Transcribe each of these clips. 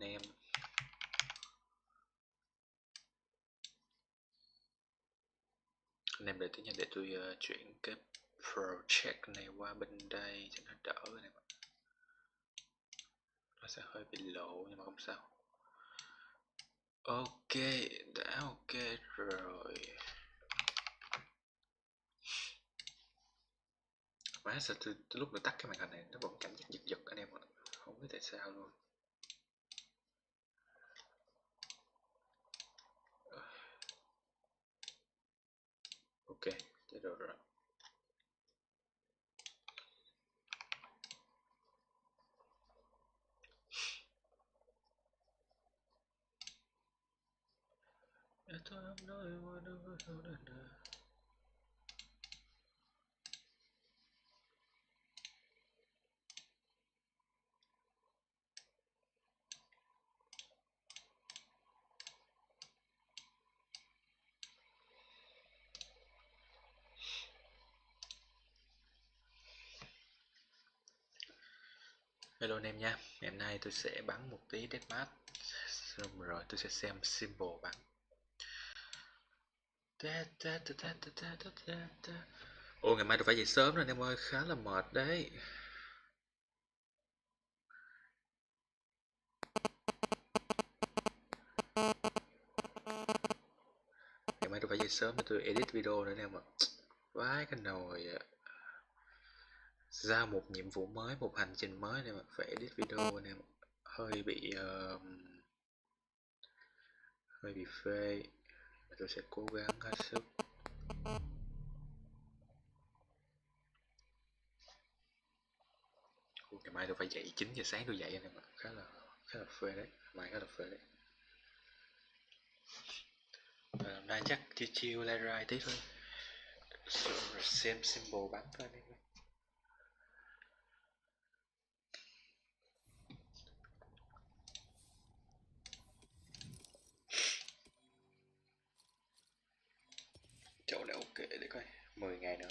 em. Anh em đợi tí nha, để tôi chuyển cái project này qua bên đây cho nó đỡ anh em ạ. Nó sẽ hơi bị lộ nhưng mà không sao. Ok, đã ok rồi. Má sao tôi lúc tôi tắt cái màn hình này nó vẫn cảm giác giật giật anh em ạ. Không biết tại sao luôn. Ok, thế được rồi. Hello anh em nha, ngày hôm nay tôi sẽ bắn một tí Deathcmatch, xong rồi tôi sẽ xem symbol bắn. Ồ, ngày mai tôi phải dậy sớm rồi anh em ơi, khá là mệt đấy. Ngày mai tôi phải dậy sớm để tôi edit video nữa anh em ạ. Vãi cái nồi ạ. Ra một nhiệm vụ mới, một hành trình mới anh em ạ, phải edit video anh em ạ. Hơi bị phê. Tôi sẽ cố gắng hết sức. Ngày mai tôi phải dậy 9 giờ sáng tôi dậy anh em ạ, khá là phê đấy, mai khá là phê đấy. Hôm nay chắc chiêu lai rai tí thôi, rồi xem symbol bắn thôi anh em ơi. Chỗ này ok để coi. 10 ngày nữa.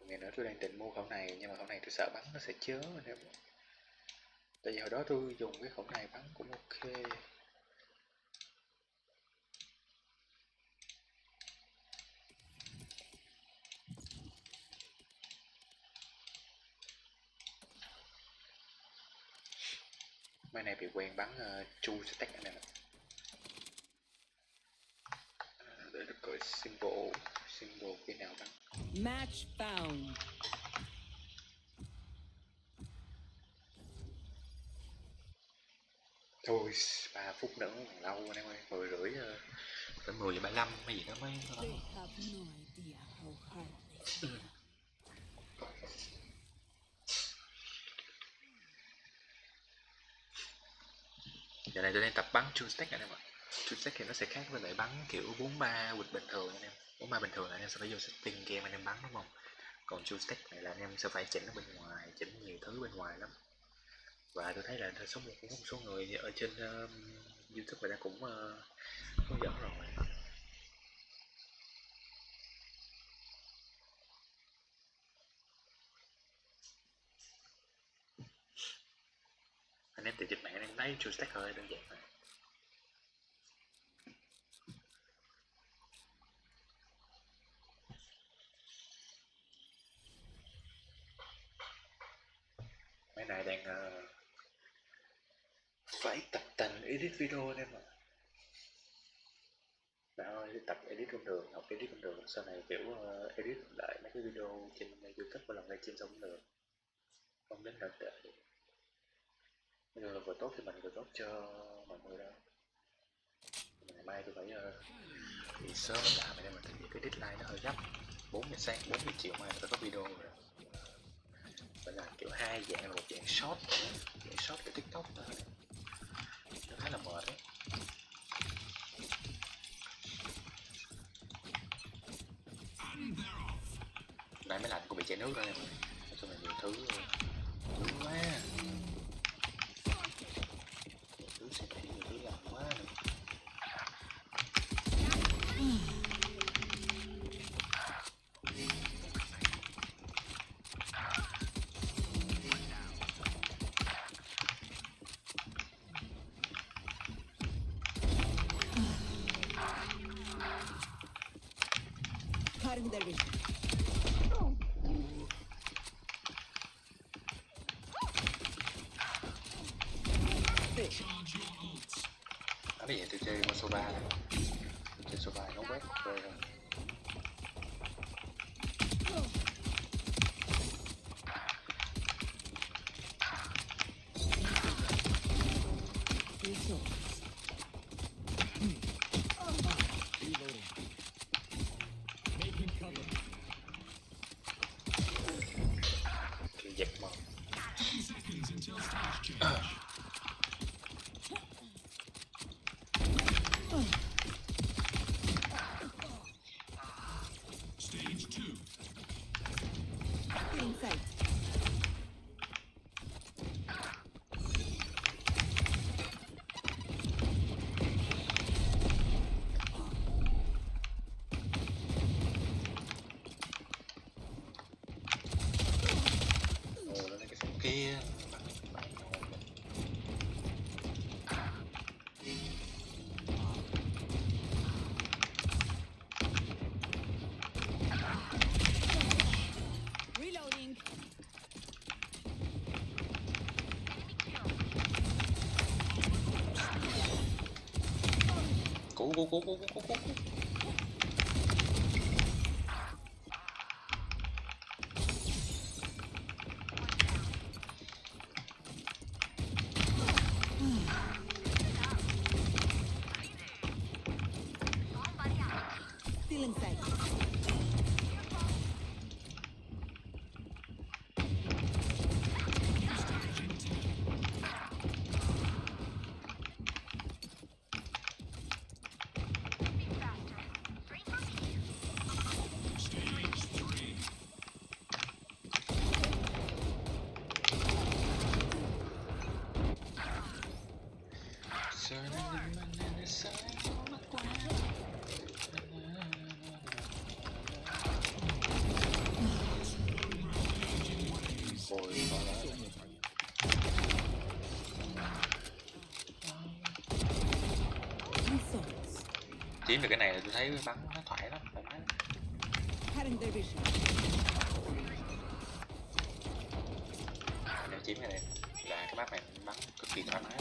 10 ngày nữa tôi đang định mua khẩu này, nhưng mà khẩu này tôi sợ bắn nó sẽ chớ anh em. Tại vì hồi đó tôi dùng cái khẩu này bắn cũng ok. Mai này bị quen bắn chu stack anh em ạ. Để được coi symbol khi nào bắn. Match found. Thôi 3 phút nữa còn lâu anh em ơi, 10 rưỡi phải 10 giờ 35 hay gì đó mới. Giờ này tôi đang tập bắn chu stack anh em ạ. Chu stack thì nó sẽ khác với lại bắn kiểu 43 quịch bình thường anh em. 43 bình thường là anh em sẽ phải vô setting game anh em bắn đúng không? Còn chu stack này là anh em sẽ phải chỉnh ở bên ngoài, chỉnh nhiều thứ bên ngoài lắm. Và tôi thấy là có một số người ở trên YouTube người ta cũng hướng dẫn rồi. Anh em tìm trên mạng anh em thấy chu stack hơi đơn giản mà. Mấy này đang phải tập tành edit video anh em ạ. Bạn ơi, tập edit con đường, học edit con đường, sau này kiểu edit lại mấy cái video trên YouTube và làm livestream xong cũng được. Không đến nổi tệ. Bây giờ là vừa tốt thì mình vừa tốt cho mọi người đó. Ngày mai tôi phải đi sớm làm nên mà tại vì cái deadline nó hơi gấp. 4 giờ sáng, 4 giờ chiều mai tôi có video rồi. Phải làm kiểu hai dạng là một dạng short của TikTok nữa. Nó khá là mệt đấy. Nay mới lạnh cũng bị chảy nước rồi em ơi. Nói chung là nhiều thứ quá. Nhiều thứ sẽ bị nhiều thứ làm quá nữa. Cutting their vision. Bây giờ tôi chơi con số 3 này. Chơi số 3 nó quét rồi. Dẹp mà. Kia Reloading. cú. Still inside. Chiếm được cái này là tôi thấy bắn nó thoải lắm. Cutting their vision. Nếu chiếm cái này là cái map này bắn cực kỳ thoải mái.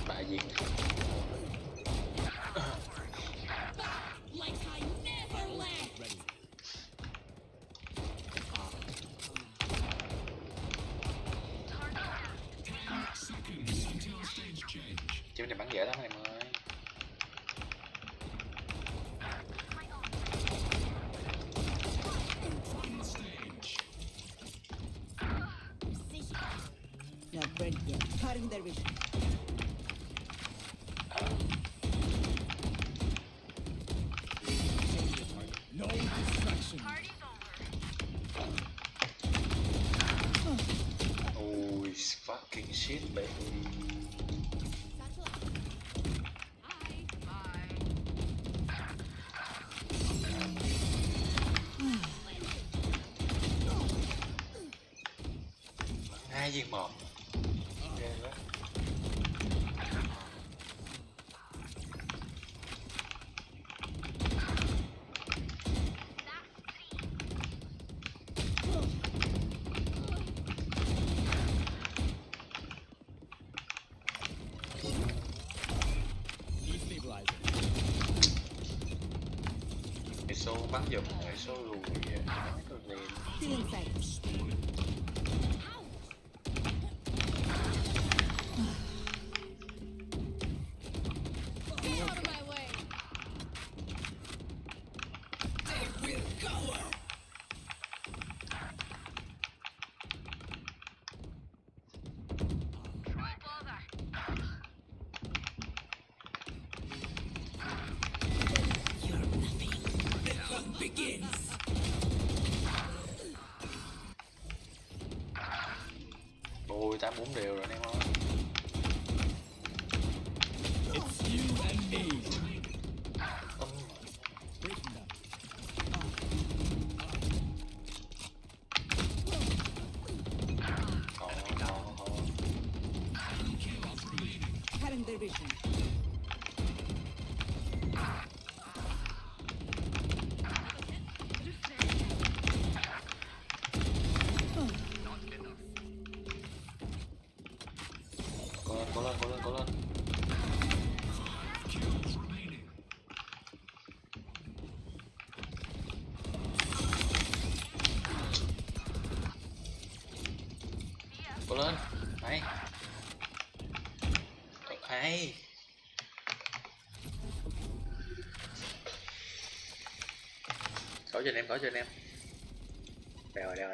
Bại diện. Chiếm này bắn dễ lắm em ơi. Not burnt yet. Cutting their vision. No distraction. Oh, fucking shit, baby. Hai viên một. Ghê quá. Cái số bắn giùm, cái số lùi vậy. Still inside. Get out of my way. They will cover. You're nothing. The hunt begins. Ôi 8-4 đều rồi anh em ơi. It's you and me. Tâm. Breaking them. Cố lên. Hay. Hay. Có cho anh em, có cho anh em.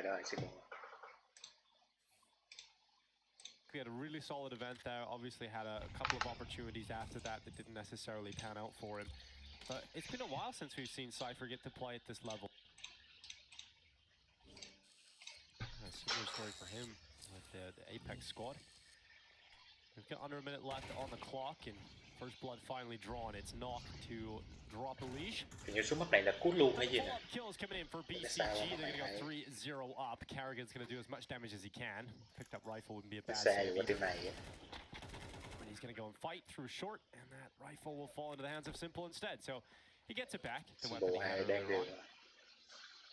Rồi, xin buồn. We had a really solid event there. Obviously had a couple of opportunities after that didn't necessarily pan out for him. But it's been a while since we've seen Cypher get to play at this level. A similar story for him with the Apex squad. We've got under a minute left on the clock and first blood finally drawn. It's Knock to drop a leash. Hình như số map này là cút luôn hay gì nè. Kills coming in for BCG. They're going to go 3-0 up. Karrigan's going to do as much damage as he can. Picked up rifle wouldn't be a bad save. He's going to go and fight through short, and that rifle will fall into the hands of Simple instead. So he gets it back. The weapon he had earlier on.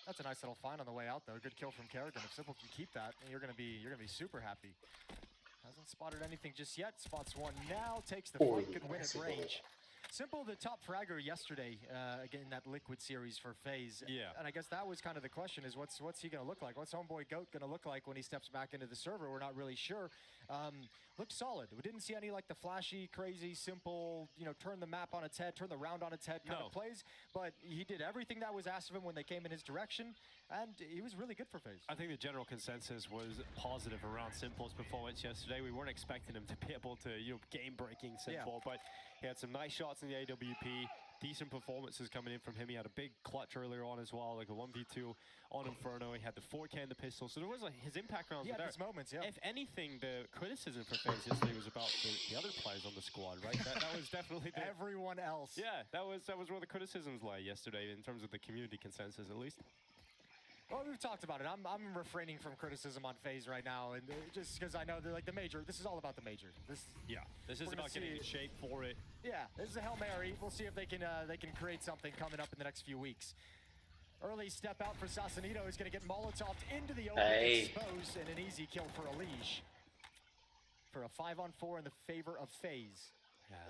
That's a nice little find on the way out, though. Good kill from Karrigan. If Simple can keep that, you're gonna be super happy. Hasn't spotted anything just yet. Spots one now. Takes the fight. Good win at range. Simple, the top fragger yesterday, again, that Liquid series for FaZe. Yeah. And I guess that was kind of the question, is what's he going to look like? What's Homeboy Goat going to look like when he steps back into the server? We're not really sure. Looked solid. We didn't see any like the flashy, crazy, simple, you know, turn the map on its head, turn the round on its head kind of plays. But he did everything that was asked of him when they came in his direction, and he was really good for FaZe. I think the general consensus was positive around Simple's performance yesterday. We weren't expecting him to be able to, you know, game-breaking Simple, but he had some nice shots in the AWP. Decent performances coming in from him. He had a big clutch earlier on as well, like a 1v2 on Inferno. He had the 4K and the pistol, so there was like his impact rounds were there. His moments, yeah. If anything, the criticism for FaZe yesterday was about the other players on the squad, right? That was definitely the, everyone else. Yeah, that was where the criticisms lay yesterday in terms of the community consensus, at least. Well, we've talked about it. I'm refraining from criticism on FaZe right now, and just because I know they're like the major. This is all about the major. This is about getting in shape for it. Yeah, this is a Hail Mary. We'll see if they can create something coming up in the next few weeks. Early step out for Sausalito is going to get Molotoved into the open, exposed, and an easy kill for Elige. For a 5-on-4 in the favor of FaZe.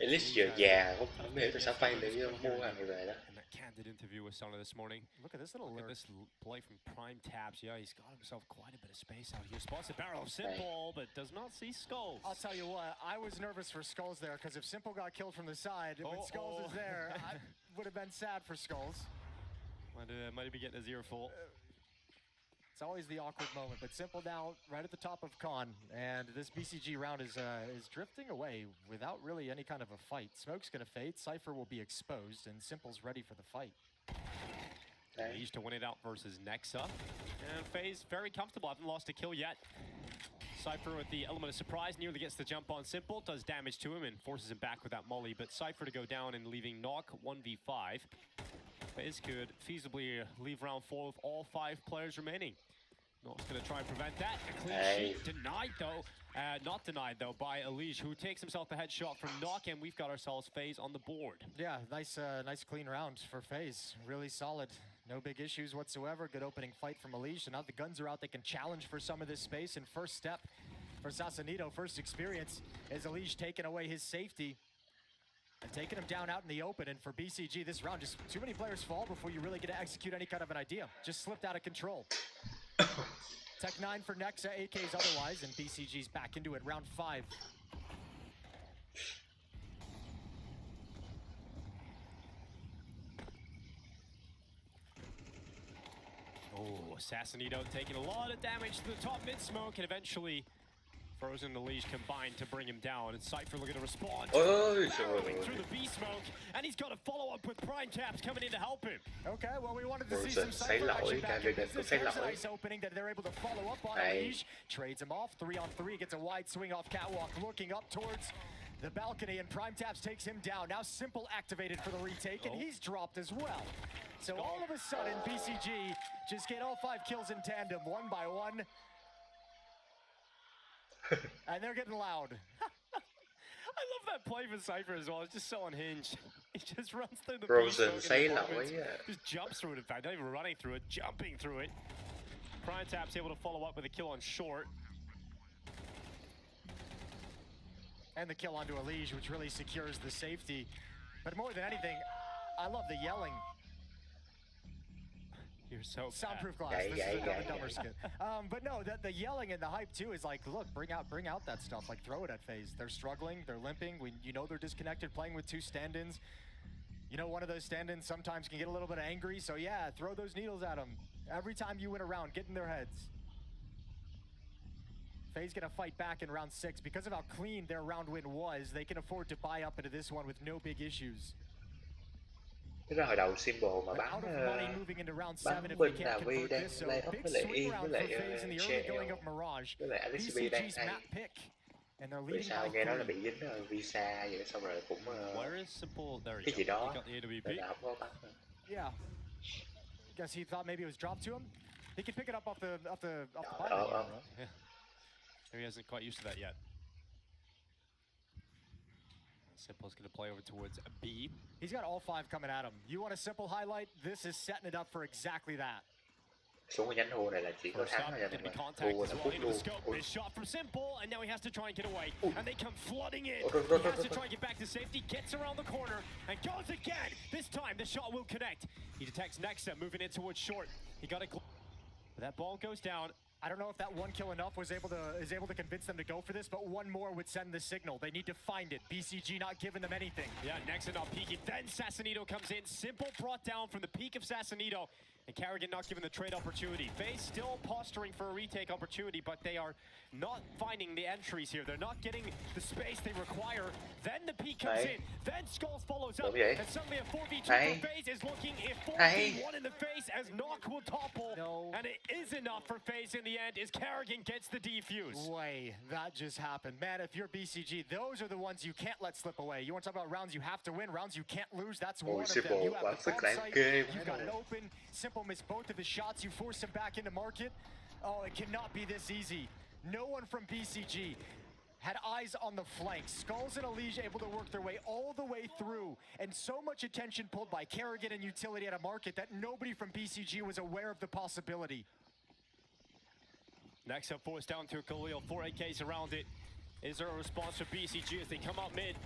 Elige giờ già không hiểu tại sao FaZe lại mua hàng về đó. And that candid interview with Sana this morning. Look at this little Look at this play from Prime Taps. Yeah, he's got himself quite a bit of space out here. Spots the barrel of Simple, but does not see Skulls. I'll tell you what, I was nervous for Skulls there, because if Simple got killed from the side, when Skulls is there, I would have been sad for Skulls. Might be getting his ear full. It's always the awkward moment, but Simple now right at the top of Con, and this BCG round is drifting away without really any kind of a fight. Smoke's gonna fade, Cypher will be exposed, and Simple's ready for the fight. Elige to win it out versus Nexa, and FaZe very comfortable, haven't lost a kill yet. Cypher with the element of surprise, nearly gets the jump on Simple, does damage to him and forces him back with that molly, but Cypher to go down and leaving Knock 1v5. FaZe could feasibly leave round 4 with all 5 players remaining. Knock's going to try and prevent that. A clean sheet denied though. Not denied though by Elige, who takes himself the headshot from Knock, and we've got ourselves FaZe on the board. Yeah, nice clean round for FaZe. Really solid. No big issues whatsoever. Good opening fight from Elige. So now the guns are out. They can challenge for some of this space. And first step for Sausalito, first experience, is Elige taking away his safety and taking him down out in the open. And for BCG this round, just too many players fall before you really get to execute any kind of an idea. Just slipped out of control. Tech 9 for Nexa, AKs otherwise, and BCG's back into it, round 5. Oh, Sausalito taking a lot of damage to the top mid smoke, and eventually Frozen and Elige combined to bring him down, and Cypher looking to respond. Barreling through the B smoke, and he's got a follow up with Prime Taps coming in to help him. Okay, well, we wanted to see some Cypher action back in business. There's a nice opening that they're able to follow up on. Elige trades him off, 3-on-3, gets a wide swing off catwalk, looking up towards the balcony, and Prime Taps takes him down. Now Simple activated for the retake, and he's dropped as well. So all of a sudden, BCG just get all 5 kills in tandem, one by one. And they're getting loud. I love that play for Cypher as well. It's just so unhinged. He just runs through the Frozen say just jumps through it, in fact, not even running through it, jumping through it. Prime Tap's able to follow up with a kill on short. And the kill onto Elige, which really secures the safety. But more than anything, I love the yelling. You're so Soundproof glass. Yeah, This yeah, is a yeah, Dumb and yeah. Dumber skit. But no, the yelling and the hype too is like, look, bring out that stuff. Like, throw it at FaZe. They're struggling. They're limping. You know they're disconnected, playing with 2 stand-ins. You know, one of those stand-ins sometimes can get a little bit angry. So yeah, throw those needles at them. Every time you win a round, get in their heads. FaZe gonna fight back in round 6 because of how clean their round win was. They can afford to buy up into this one with no big issues. Tức là hồi đầu Symbol mà But bắn out of money moving into round 7 bắn if they Bun can't Đẹp convert đang this. So lay up big với lại swing Yên với round for lại FaZe in the early Shell going of Mirage. với lại Alex đang BCG's hay. map pick. And they're Vì leading sao by nghe nói là 3. bị dính visa vậy đó, xong rồi cũng Where is Simple? There you cái go. gì He đó got the nên AWP. là không có bắn. Yeah. Guess he thought maybe it was dropped to him. He could pick it up off the buy Oh, menu, oh. right? Yeah. Maybe he hasn't quite used to that yet. Simple's going to play over towards B. He's got all 5 coming at him. You want a Simple highlight? This is setting it up for exactly that. Xuống cái nhánh thua này là chỉ có First thắng up, thôi, going nhưng to be mà contact thua as là well cút into the luôn. scope. Ui, This shot from Simple, and now he has to try and get away. And they come flooding in. Run, He run, has to run, try and get back to safety, gets around the corner, and goes again. This time, the shot will connect. He detects Nexa moving in towards short. He got it. That ball goes down. I don't know if that 1 kill enough is able to convince them to go for this, but 1 more would send the signal. They need to find it. BCG not giving them anything. Yeah, Nexa not peeking. Then Sassanito comes in. Simple brought down from the peak of Sassanito. And Carrigan not given the trade opportunity. FaZe still posturing for a retake opportunity, but they are not finding the entries here. They're not getting the space they require. Then the peak comes Hey. in. Then Skulls follows up. vậy? And suddenly a 4v2 Hey. for FaZe is looking if Hey. 4v1 in the face as Knock will topple. No. And it is enough for FaZe in the end as Carrigan gets the defuse. Way, that just happened. Man, if you're BCG, those are the ones you can't let slip away. You want to talk about rounds you have to win, rounds you can't lose, that's one of them. Simple You quá have the phức bomb đáng site, ghê. you've got it open. Simple missed both of his shots, you force him back into market. Oh, it cannot be this easy. No one from BCG had eyes on the flanks. Skulls and Elige able to work their way all the way through, and so much attention pulled by Carrigan and Utility at a market that nobody from BCG was aware of the possibility. Next up, forced down to Khalil. 4 AKs around it. Is there a response from BCG as they come out mid?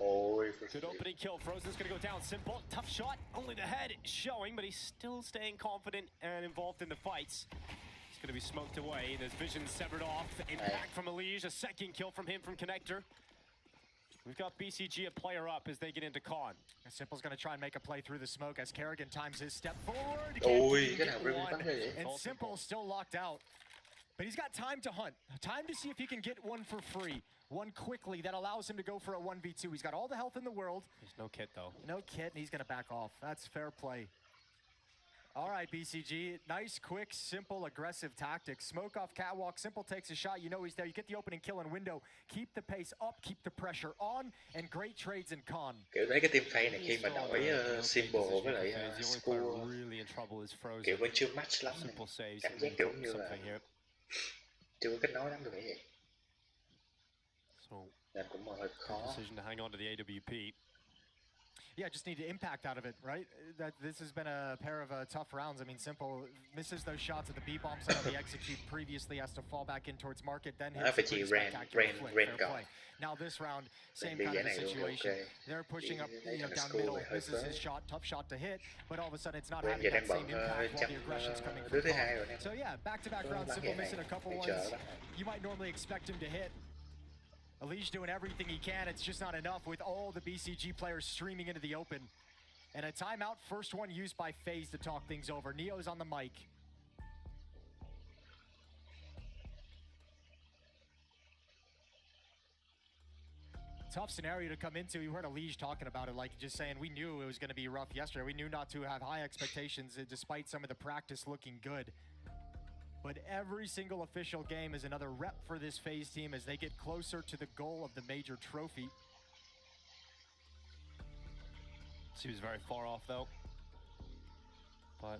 Ôi, Good opening kill. Frozen's gonna go down. Simple, tough shot. Only the head showing, but he's still staying confident and involved in the fights. He's gonna be smoked away. There's vision severed off. Impact from Elige. A second kill from him from Connector. We've got BCG a player up as they get into con. Simple's gonna try and make a play through the smoke as Carrigan times his step forward. Ôi, Can't cái get nào Remy one. bắn ra vậy? And Simple still locked out. But he's got time to hunt. Time to see if he can get one for free. One quickly that allows him to go for a 1v2. He's got all the health in the world. There's no kit though. No kit, and he's gonna back off. That's fair play. All right, BCG. Nice, quick, simple, aggressive tactics. Smoke off catwalk. Simple takes a shot. You know he's there. You get the opening kill in window. Keep the pace up. Keep the pressure on. And great trades in con. Kiểu thấy cái team Faye này khi mà đổi Symbol với lại The only player School really in trouble is Frozen. kiểu vẫn chưa match lắm này. Simple saves. Cảm giác kiểu như là Something here. chưa có kết nối lắm được vậy. So Nên cũng hơi khó. decision to hang on to the AWP. Yeah, just need impact out of it, right? That this has been a pair of tough rounds. I mean, Simple misses those shots at the B bomb site on the execute previously, has to fall back in towards market, then hits a phải pretty chỉ Ren spectacular flick, fair còn. play. Now this round, same Đi kind giải of a này luôn, situation. ok. They're pushing up, Đi down School middle, này hơi misses phế. his shot, tough shot to hit, but all of a sudden it's not Ren having giờ that đang same bận impact while chăm the aggression's coming đứa from thứ hai rồi Con. nè. So yeah, back-to-back Bắn rounds, giải Simple này, missing a couple đi ones chờ lắm. you might normally expect him to hit. Elige doing everything he can. It's just not enough with all the BCG players streaming into the open. And a timeout, first one used by FaZe to talk things over. Neo's on the mic. Tough scenario to come into. You heard Elige talking about it, like just saying we knew it was going to be rough yesterday. We knew not to have high expectations despite some of the practice looking good. But every single official game is another rep for this FaZe team as they get closer to the goal of the major trophy. She was very far off though. But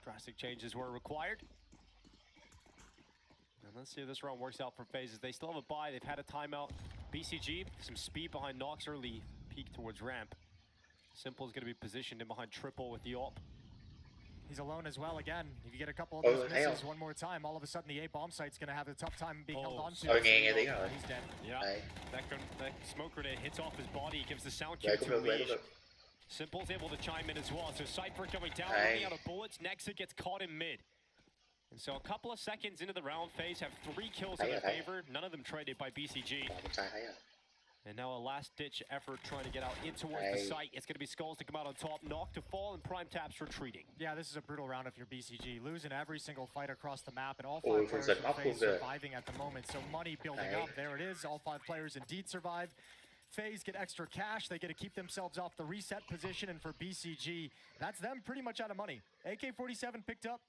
drastic changes were required. And let's see if this run works out for FaZe. They still have a bye. They've had a timeout. BCG, some speed behind Nox early peek towards ramp. Simple is going to be positioned in behind triple with the AWP. He's alone as well again. If you get a couple of Oh, those hell. misses one more time, all of a sudden the A bomb site's going to have a tough time being held Oh, on to. Ôi, nghe tiếng rồi. He's dead. Yeah, Đấy. that smoke grenade hits off his body, gives the sound Vậy cue cũng to được, vậy cũng Elige. được. Simple's able to chime in as well. So Cypher going down, running out of bullets. Nexa gets caught in mid. And so a couple of seconds into the round, FaZe have 3 kills in their favor. None of them traded by BCG. Bên trái thấy rồi. And now a last-ditch effort trying to get out in towards the site. It's going to be Skulls to come out on top, Knock to fall, and Prime Taps retreating. Yeah, this is a brutal round if you're BCG. Losing every single fight across the map, and all 5 players from FaZe surviving at the moment. So money building up. There it is. All 5 players indeed survive. FaZe get extra cash. They get to keep themselves off the reset position. And for BCG, that's them pretty much out of money. AK-47 picked up.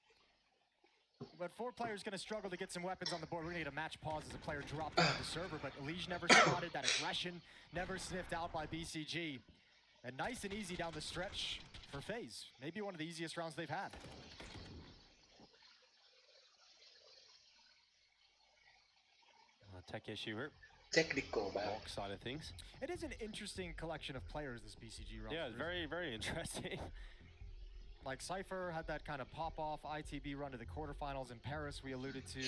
But 4 players going to struggle to get some weapons on the board. We're going to get a match pause as a player dropped out of the server, but Lige never spotted that aggression, never sniffed out by BCG. And nice and easy down the stretch for FaZe. Maybe one of the easiest rounds they've had. Tech issue here. Technical bad. Walk side of things. It is an interesting collection of players, this BCG round. Yeah, it's very, very interesting. Like Cypher had that kind of pop-off ITB run to the quarterfinals in Paris we alluded to.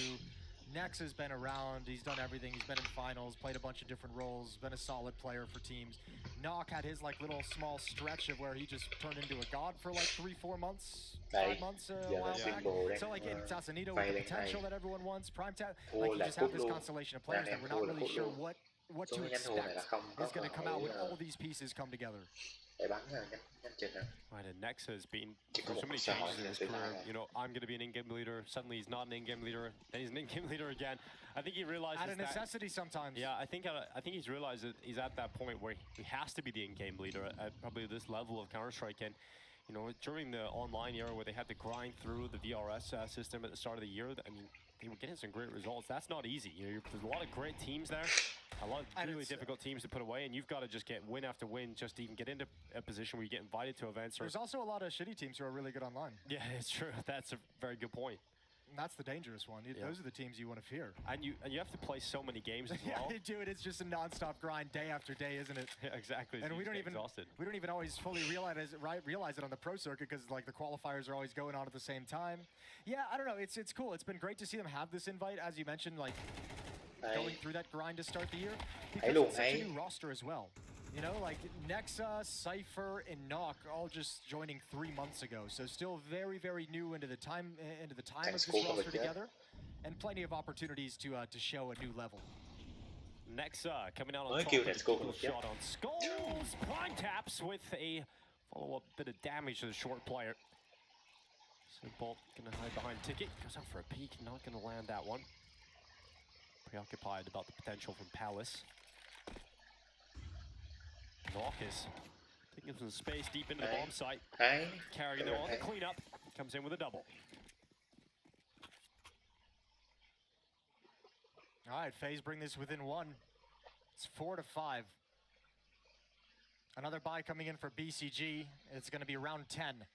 Nex has been around, he's done everything, he's been in finals, played a bunch of different roles, been a solid player for teams. Knock had his like little small stretch of where he just turned into a god for like 3-4 months, 5 months a while back. So like in Tassanito with the potential that everyone wants, Prime Tap, like you just have this constellation of players that we're not really sure what to expect is going to come out when all these pieces come together. Right, and Nexa has been through so many changes in his career. You know, I'm going to be an in-game leader. Suddenly he's not an in-game leader. Then he's an in-game leader again. I think he realizes out of necessity sometimes. Yeah, I think he's realized that he's at that point where he has to be the in-game leader at probably this level of Counter-Strike. And you know, during the online era where they had to grind through the VRS system at the start of the year, I mean, they were getting some great results. That's not easy. You know, there's a lot of great teams there. A lot of really difficult teams to put away, and you've got to just get win after win just to even get into a position where you get invited to events. There's also a lot of shitty teams who are really good online. Yeah, it's true. That's a very good point. And that's the dangerous one. Those are the teams you want to fear. And you have to play so many games as well. Yeah, dude, it's just a non-stop grind day after day, isn't it? Yeah, exactly. And we don't even always fully realize it on the pro circuit because like the qualifiers are always going on at the same time. Yeah, I don't know. It's cool. It's been great to see them have this invite, as you mentioned, like going through that grind to start the year. Because it's such a new roster as well. You know, like Nexa, Cypher, and Knock all just joining 3 months ago. So still very, very new into the time of this roster together, and plenty of opportunities to show a new level. Nexa coming out on top with a cool shot on Skulls. Prime Taps with a follow-up bit of damage to the short player. Simple gonna hide behind Ticket. Goes out for a peek. Not gonna land that one. Preoccupied about the potential from Palace. Knock is taking some space deep into the bomb site. Carrying it on the cleanup. Comes in with a double. All right, FaZe bring this within 1. It's 4-5. Another buy coming in for BCG. It's going to be round 10.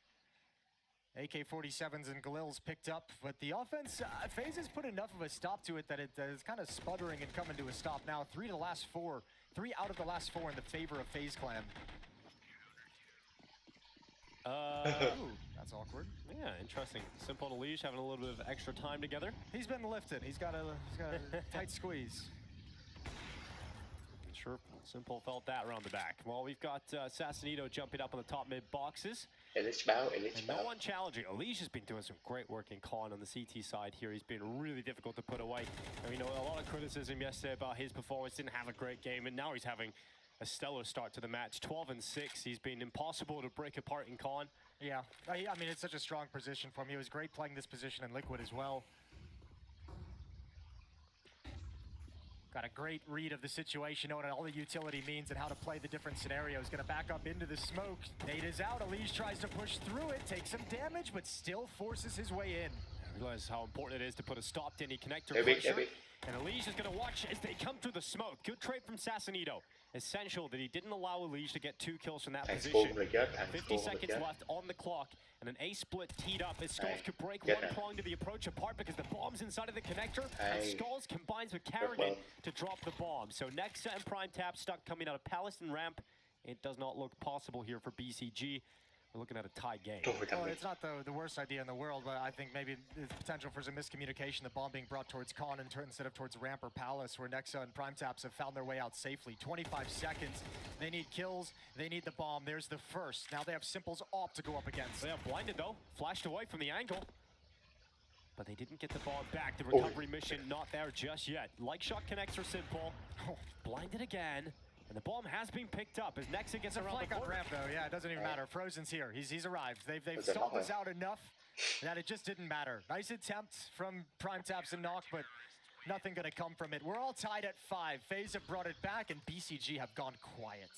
AK-47s and Galil's picked up, but the offense, FaZe has put enough of a stop to it that it is kind of sputtering and coming to a stop now. 3 out of the last 4 in the favor of FaZe Clan. Ooh, that's awkward. Yeah, interesting. Simple and Lige having a little bit of extra time together. He's been lifted. He's got a tight squeeze. Sure, Simple felt that around the back. Well, we've got Sassanito jumping up on the top mid boxes. And no one challenging. Lige has been doing some great work in con on the CT side here. He's been really difficult to put away. I mean, a lot of criticism yesterday about his performance. Didn't have a great game, and now he's having a stellar start to the match. 12-6. He's been impossible to break apart in con. Yeah, I mean, it's such a strong position for him. He was great playing this position in Liquid as well. Got a great read of the situation, knowing all the utility means and how to play the different scenarios. Gonna back up into the smoke. Nate is out. Elise tries to push through it, takes some damage, but still forces his way in. I realize how important it is to put a stop to any connector pressure. And Elise is gonna watch as they come through the smoke. Good trade from Sassanito. Essential that he didn't allow Elise to get 2 kills from that position. 50 seconds left on the clock, and an A split teed up as Skulls could break one prong to the approach apart because the bomb's inside of the connector, and Skulls combines with Carrigan to drop the bomb. So Nexa and Prime Tap stuck coming out of Palace and Ramp. It does not look possible here for BCG. We're looking at a tie game. Trời thằng Well, này. it's not the worst idea in the world, but I think maybe there's potential for some miscommunication. The bomb being brought towards Con instead of towards Ramp or Palace, where Nexa and Prime Taps have found their way out safely. 25 seconds. They need kills. They need the bomb. There's the first. Now they have Simple's AWP to go up against. They are blinded though. Flashed away from the angle. But they didn't get the bomb back. The recovery mission not there just yet. Like shot connects for Simple. Blinded again. And the bomb has been picked up as Nexa gets It's a around flank the on corner. Ramp, though. Yeah, it doesn't even matter. Frozen's here. He's arrived. They've There's a stalled knock us there. out enough that it just didn't matter. Nice attempt from Prime Taps and Knock, but nothing going to come from it. We're all tied at 5. FaZe have brought it back, and BCG have gone quiet.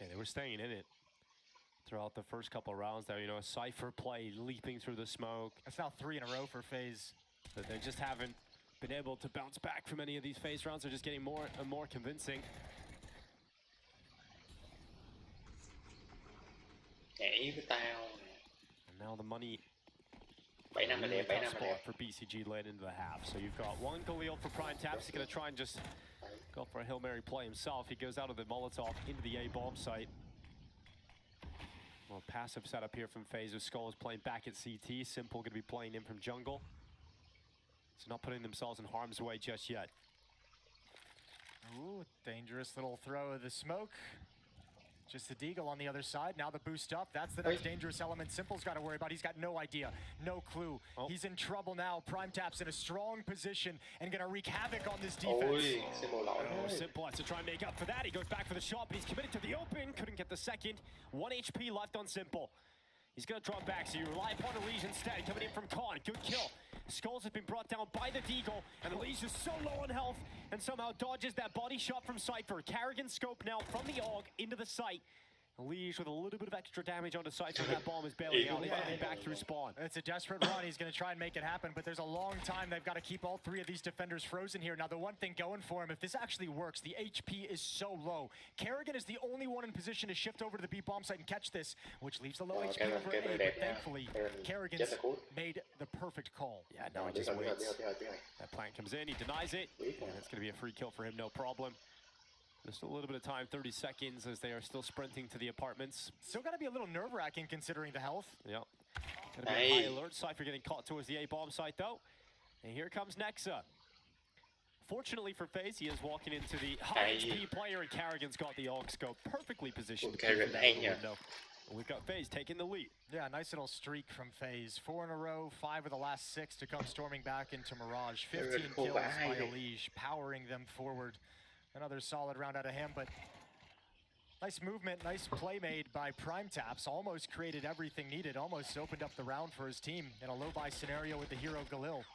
Yeah, they were staying in it throughout the first couple of rounds there. You know, a Cypher play leaping through the smoke. That's now 3 in a row for FaZe. But they just haven't been able to bounce back from any of these phase rounds. They're just getting more and more convincing. Nhảy với tao nè. And now the money 7 năm là really đẹp, 7 tough năm là spot đẹp. for BCG late into the half. So you've got one Galil for Prime Taps. He's going to try and just go for a Hail Mary play himself. He goes out of the Molotov into the A-bomb site. Well, passive setup here from FaZe with Skulls playing back at CT. Simple going to be playing in from jungle. So not putting themselves in harm's way just yet. Ooh, dangerous little throw of the smoke. Just the Deagle on the other side. Now the boost up. That's the next dangerous element Simple's got to worry about. He's got no idea, no clue. Oh. He's in trouble now. Prime Tap's in a strong position and going to wreak havoc on this defense. Ôi, Simple lỗi Oh, thôi. Simple has to try and make up for that. He goes back for the shot, but he's committed to the open. Couldn't get the second. 1 HP left on Simple. He's going to drop back, so you rely upon Elise instead. Coming in from Con. Good kill. Skulls has been brought down by the Deagle, and Elise is so low on health and somehow dodges that body shot from Cypher. Carrigan scope now from the AUG into the site. Elise with a little bit of extra damage onto Cypher. That bomb is bailing out. They find back through spawn. It's a desperate run. He's going to try and make it happen, but there's a long time. They've got to keep all 3 of these defenders frozen here. Now, the one thing going for him, if this actually works, the HP is so low. Carrigan is the only one in position to shift over to the B bomb site and catch this, which leaves the low HP Carrigan over rất A, đẹp but nha. thankfully, Carrigan's Rất là cool. made the perfect call. Yeah, now he Biết just rồi, biết rồi, waits. biết rồi, biết rồi. That plant comes in, he denies it, and it's going to be a free kill for him, no problem. There's still a little bit of time, 30 seconds, as they are still sprinting to the apartments. Still got to be a little nerve-wracking considering the health. Yep. Gonna be on high alert. Cypher getting caught towards the A-bomb site, though. And here comes Nexa. Fortunately for FaZe, he is walking into the high HP player, and Carrigan's got the AUG scope perfectly positioned to Carrigan peek through that hay nha. window. And we've got FaZe taking the lead. Yeah, nice little streak from FaZe. 4 in a row, 5 of the last 6 to come storming back into Mirage. 15 kills by Elige, powering them forward. Another solid round out of him, but nice movement, nice play made by Prime Taps. Almost created everything needed, almost opened up the round for his team in a low-buy scenario with the hero Galil.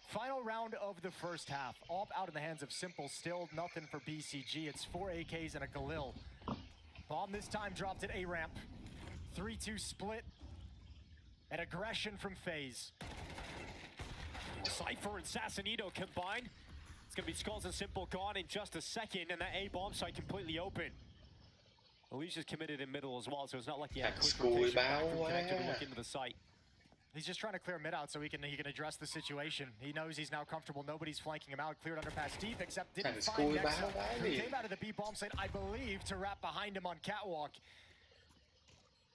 Final round of the first half. All out in the hands of Simple, still nothing for BCG. It's 4 AKs and a Galil. Bomb this time dropped at A-ramp. 3-2 split. And aggression from FaZe. Cypher and Sassanito combined. It's going to be Skulls and Simple gone in just a second, and that A-bomb site completely open. Alicia's committed in middle as well, so it's not like he had quick rotation back from connector to look into the site. He's just trying to clear mid out so he can address the situation. He knows he's now comfortable. Nobody's flanking him out. Cleared underpass deep, except didn't find Nexa, who came out of the B bomb site, I believe, to wrap behind him on catwalk.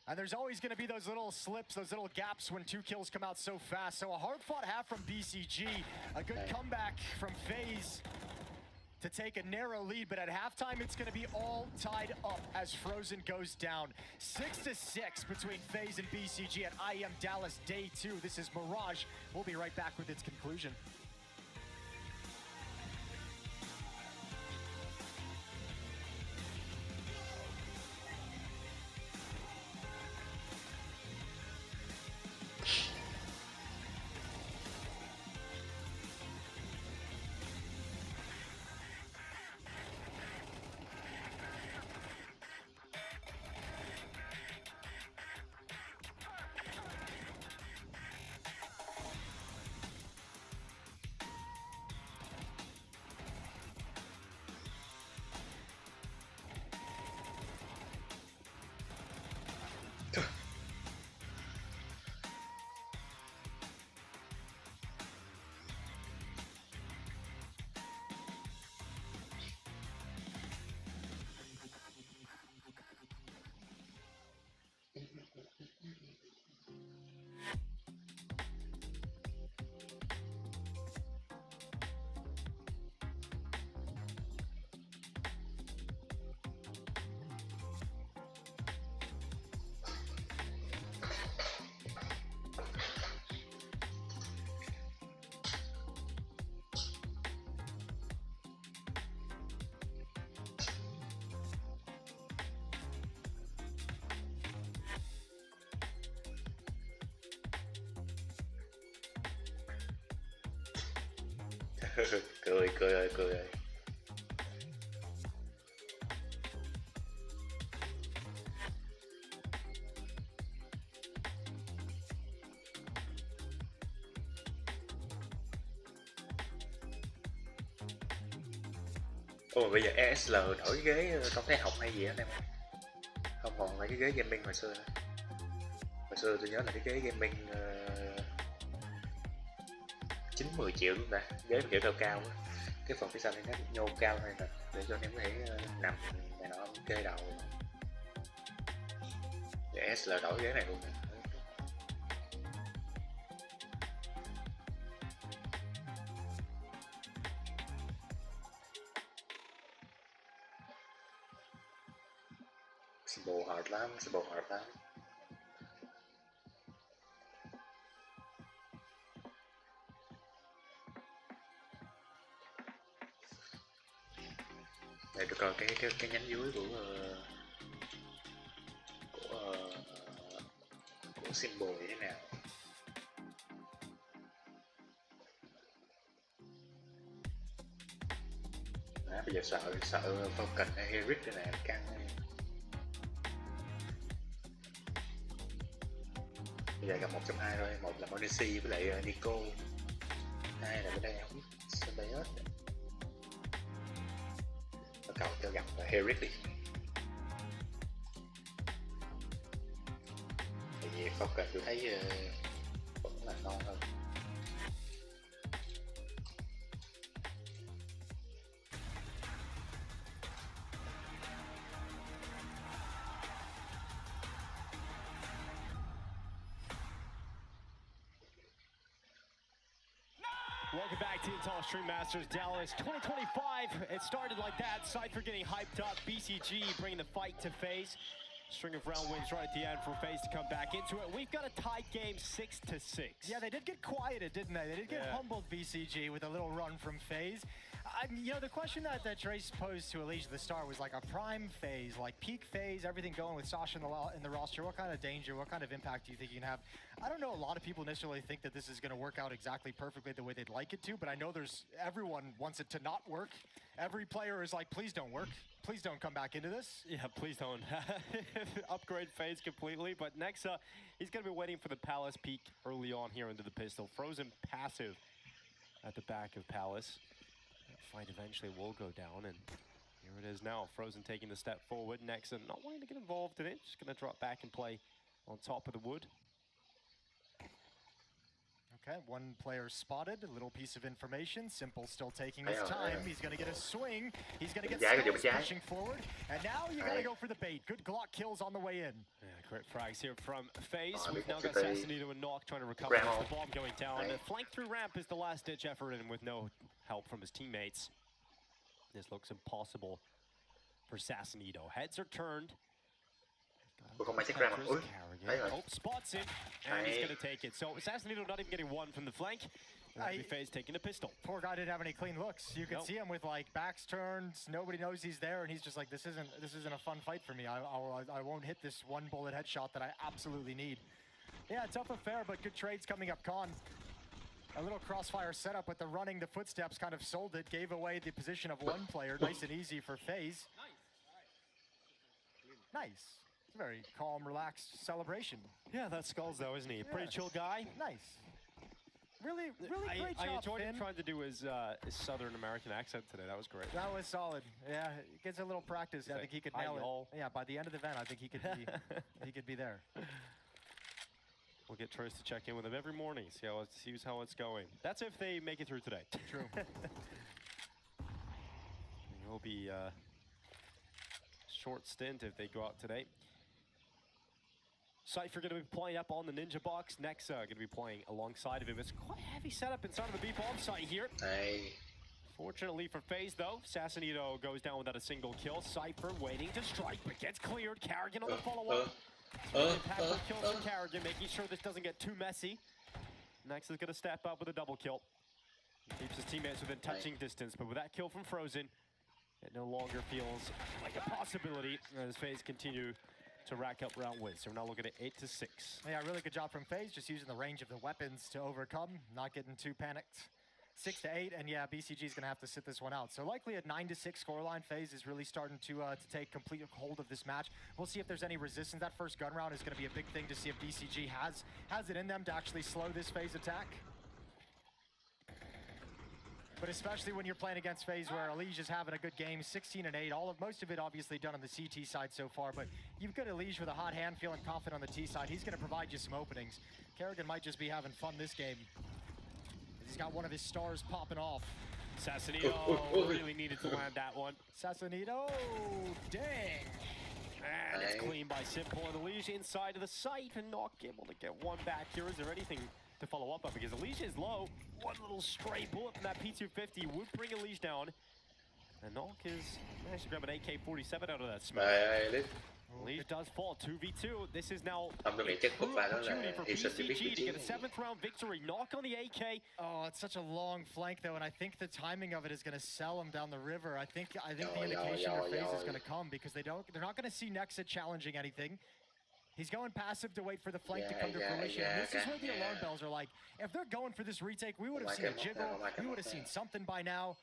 And there's always going to be those little slips, those little gaps when 2 kills come out so fast. So a hard-fought half from BCG. A good comeback from FaZe to take a narrow lead, but at halftime it's going to be all tied up as Frozen goes down. 6-6 between FaZe and BCG at IEM Dallas Day 2. This is Mirage. We'll be right back with its conclusion. cười cười ơi cười ơi. Ồ bây giờ ESL đổi ghế không thấy học hay gì hết em, không còn là cái ghế gaming hồi xưa nữa. Hồi xưa tôi nhớ là cái ghế gaming 9-10 triệu luôn ta, ghế kiểu cao cao á, cái phần phía sau thì nó nhô cao hơn nè để cho anh em có thể nằm này nọ kê đầu. ESL đổi ghế này luôn nè. Symbol hard lắm, symbol hard lắm. Để tôi coi cái nhánh dưới của symbol như thế nào. Đó, bây giờ sợ Falcon hay Herrick đây nè, căng. Bây giờ gặp 1 trong 2 thôi, một là Monesi với lại Nico, hai là bên đây không biết Sabayot. Nó cầu cho gặp Herrick đi. Tại vì Falcon tôi thấy vẫn là ngon hơn. Welcome back to Intel Stream Masters Dallas 2025. It started like that. Cypher getting hyped up. BCG bringing the fight to FaZe. String of round wins right at the end for FaZe to come back into it. We've got a tied game 6-6. Yeah, they did get quieted, didn't they? They did get humbled, BCG, with a little run from FaZe. You know, the question that Trace posed to Elise at the start was like a prime FaZe, like peak FaZe, everything going with Sasha in the roster. What kind of danger, what kind of impact do you think you can have? I don't know, a lot of people necessarily think that this is going to work out exactly perfectly the way they'd like it to, but I know everyone wants it to not work. Every player is like, please don't work. Please don't come back into this. Yeah, please don't upgrade FaZe completely. But Nexa, he's going to be waiting for the Palace peek early on here into the pistol. Frozen passive at the back of Palace. That fight eventually will go down, and here it is now. Frozen taking the step forward. Nexa not wanting to get involved in it. Just going to drop back and play on top of the wood. Okay, one player spotted, a little piece of information. Simple still taking his time. He's going to get a swing. He's going to get skills pushing forward. And now you got to go for the bait. Good Glock kills on the way in. Yeah, great frags here from FaZe. We've now got Sassanito and Nock trying to recover as the bomb going down. The flank through ramp is the last-ditch effort, and with no help from his teammates, this looks impossible for Sassanito. Heads are turned. Oh, spots it, and he's going to take it. So Sassanito not even getting one from the flank. FaZe taking the pistol. Poor guy didn't have any clean looks. You could see him with like backs turned. Nobody knows he's there, and he's just like, this isn't a fun fight for me. I won't hit this one bullet headshot that I absolutely need. Yeah, tough affair, but good trades coming up. Con. A little crossfire setup with the running, the footsteps kind of sold it, gave away the position of one player. Nice and easy for FaZe. Nice. Very calm, relaxed celebration. Yeah, that's Skulls though, isn't he? Pretty chill guy. Nice. Really great job, I enjoyed Finn. him trying to do his Southern American accent today. That was great. That was solid. Yeah, it gets a little practice. I think he could nail it. Yeah, by the end of the event, I think he could be he could be there. We'll get Trace to check in with him every morning, see how it's going. That's if they make it through today. True. It will be a short stint if they go out today. Cypher going to be playing up on the Ninja box. Nexa going to be playing alongside of him. It's quite a heavy setup inside of the B bomb site here. Này, Fortunately for FaZe though, Sassanito goes down without a single kill. Cypher waiting to strike, but gets cleared. Carrigan on the follow-up. Impactful kills from Carrigan, making sure this doesn't get too messy. Nexa is going to step up with a double kill. He keeps his teammates within touching distance, but with that kill from Frozen, it no longer feels like a possibility as FaZe continue to rack up round wins. So we're now looking at 8-6. Yeah, really good job from FaZe, just using the range of the weapons to overcome, not getting too panicked. 6-8, and yeah, BCG is going to have to sit this one out. So likely a 9-6 scoreline. FaZe is really starting to take complete hold of this match. We'll see if there's any resistance. That first gun round is going to be a big thing to see if BCG has it in them to actually slow this FaZe attack. But especially when you're playing against FaZe where Elige is having a good game, 16-8, most of it obviously done on the CT side so far, but you've got Elige with a hot hand, feeling confident on the T side. He's gonna provide you some openings. Kerrigan might just be having fun this game. He's got one of his stars popping off. Sassanito really needed to land that one. Sassanito, dang. And it's clean by Simple, and Elige inside of the site and not able to get one back here. Is there anything to follow up on? Because Elige is low. One little stray bullet from that P250 would bring Elige down. And Knock is managed to grab an AK-47 out of that smoke. Elige does fall 2v2. This is now a Tôi nghĩ chắc true một vài đó opportunity là for hy sinh cái biết BCG to get a vị 7th round victory. Knock on the AK. Oh, it's such a long flank though, and I think the timing of it is going to sell him down the river. I think the indication of FaZe is going to come because they're not going to see Nexa challenging anything. He's going passive to wait for the flank to come to fruition. And this is where the alarm bells are like, if they're going for this retake, we would have seen a jiggle, we would have seen something by now.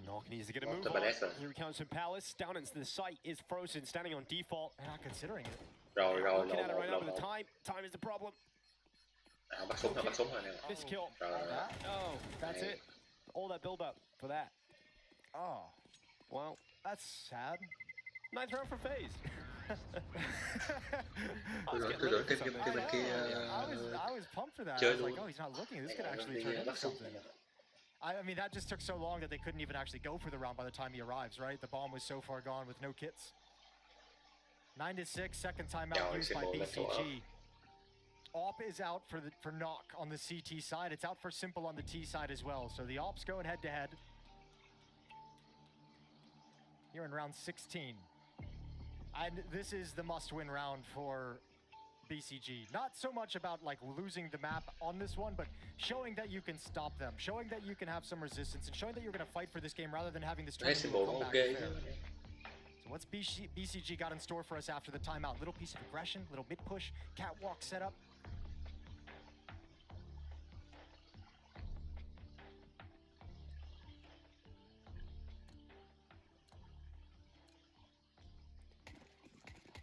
Knock needs to get a move on. Here he comes from Palace. Down into the site is Frozen, standing on default. They're not considering it. Looking at it right now with the time. Time is the problem. Bắt súng rồi nè. Miss kill. That? Oh, that's it. All that build up for that. Oh, Well, that's sad. 9th round for FaZe. Tôi tưởng cái bên kia I was pumped for that. I chơi was like, luôn. oh, he's not looking. This could actually turn into Bắt súng something. này. I mean, that just took so long that they couldn't even actually go for the round by the time he arrives, right? The bomb was so far gone with no kits. 9-6, second timeout used by BCG. Op is out for Knock on the CT side. It's out for Simple on the T side as well. So the Ops going head-to-head. Here in round 16. And this is the must-win round for BCG. Not so much about like losing the map on this one, but showing that you can stop them, showing that you can have some resistance, and showing that you're going to fight for this game rather than having this turn into a comeback affair. So what's BCG got in store for us after the timeout? Little piece of aggression, little mid-push, catwalk setup.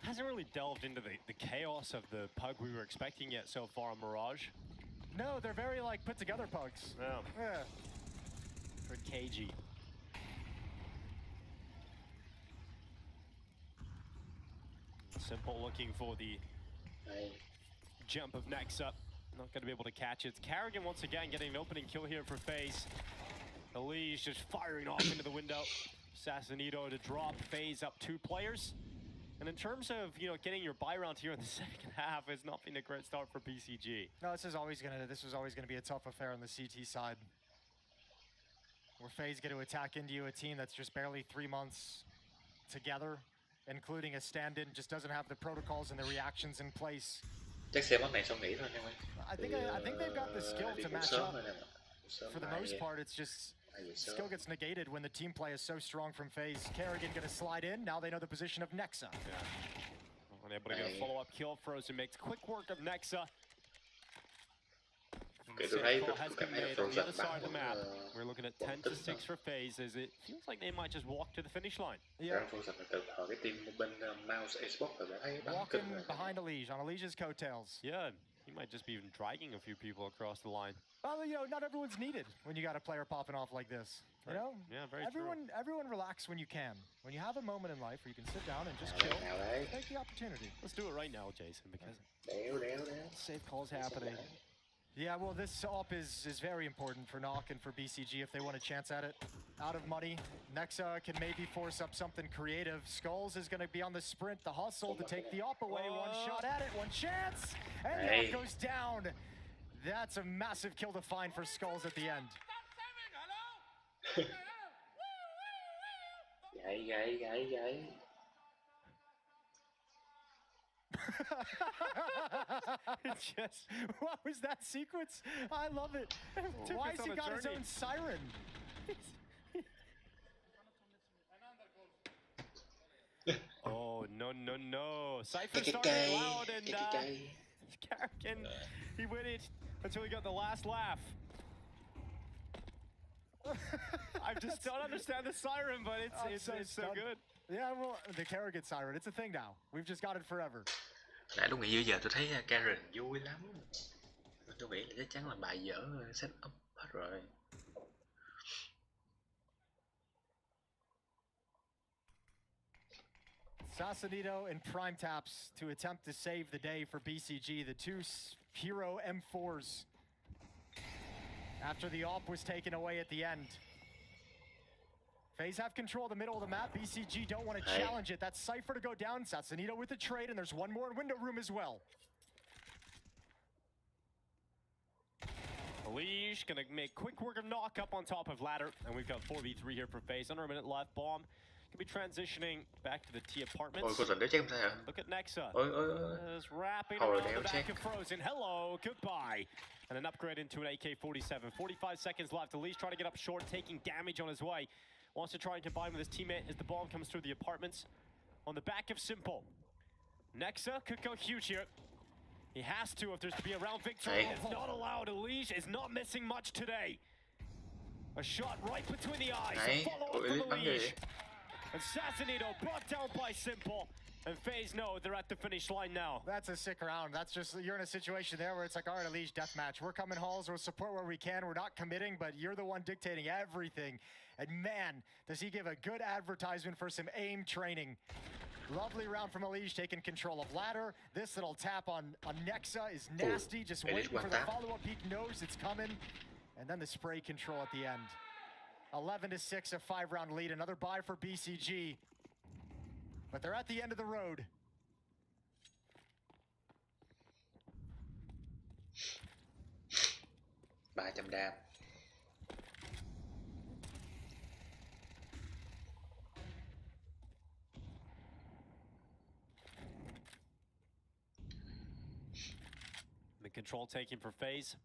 Hasn't really delved into the chaos of the pug we were expecting yet so far on Mirage. No, they're very like put together pugs. Yeah. Yeah. For KG. Simple looking for the jump of Nexa. Not going to be able to catch it. It's Carrigan once again getting an opening kill here for FaZe. Elige just firing off into the window. Sassanito to drop. FaZe up 2 players. And in terms of, getting your buy round here in the second half, it's not been a great start for BCG. No, this was always gonna be a tough affair on the CT side. Where FaZe get to attack into you, a team that's just barely 3 months together, including a stand-in, just doesn't have the protocols and the reactions in place. Chắc xem map này xong nghỉ thôi nha mấy. I think they've got the skill to match up. For the most part, it's just skill gets negated when the team play is so strong from FaZe. Kerrigan gonna slide in. Now they know the position of Nexa. Yeah. Unable to get a follow-up kill. Frozen makes quick work of Nexa. Tôi thấy Has been made on the other side of the map. We're looking at 10-6 for FaZe as it feels like they might just walk to the finish line. Yeah. Cái team bên Mouse Xbox rồi thấy Walking behind Elige on Elige's coattails. Yeah, he might just be even dragging a few people across the line. Well, not everyone's needed when you got a player popping off like this. You know? Yeah, very Everyone relax when you can. When you have a moment in life where you can sit down and just chill, take the opportunity. Let's do it right now, Jason, because Đéo. safe calls happening. Yeah, well, this op is very important for Knock and for BCG if they want a chance at it. Out of money, Nexa can maybe force up something creative. Skulls is going to be on the sprint, the hustle to take the op away. One shot at it, one chance, and Knock goes down. That's a massive kill to find for Skulls at the end. Gãy. Just, what was that sequence? I love it. Why has he got his own siren? Oh, no. Cypher started loud and Karrigan, he waited until he got the last laugh. I just don't understand the siren, but it's so good. Yeah, well, the Karrigan siren, it's a thing now. We've just got it forever. Lại tôi nghĩ bây giờ tôi thấy Karen vui lắm. Tôi nghĩ là chắc chắn là bài dở set up hết rồi. Sausalito and Prime Taps to attempt to save the day for BCG, the two hero M4s. After the op was taken away at the end. FaZe have control of the middle of the map. BCG don't want to challenge it. That's Cypher to go down. Sausalito with the trade, and there's one more in window room as well. Elige gonna make quick work of Knock up on top of ladder, and we've got 4v3 here for FaZe. Under a minute left. Bomb can be transitioning back to the T apartments. Ôi, cô tình đấy chứ không sao hả? Look at Nexa. Ôi. Just wrapping around the back of Frozen. Hello, goodbye. And an upgrade into an AK-47. 45 seconds left. Elige trying to get up short, taking damage on his way. Wants to try and combine with his teammate as the bomb comes through the apartments. On the back of Simple. Nexa could go huge here. He has to if there's to be a round victory. It's not allowed. Elige is not missing much today. A shot right between the eyes. A follow-up from Elige. And Sausalito brought down by Simple. And FaZe know they're at the finish line now. That's a sick round. That's just, you're in a situation there where it's like, all right, Elige, deathmatch. We're coming halls, we'll support where we can. We're not committing, but you're the one dictating everything. And man, does he give a good advertisement for some aim training. Lovely round from Elige, taking control of ladder. This little tap on Nexa is nasty. Just waiting for the follow-up. He knows it's coming. And then the spray control at the end. 11-6, a 5-round lead. Another bye for BCG. But they're at the end of the road. $300 The control taken for FaZe.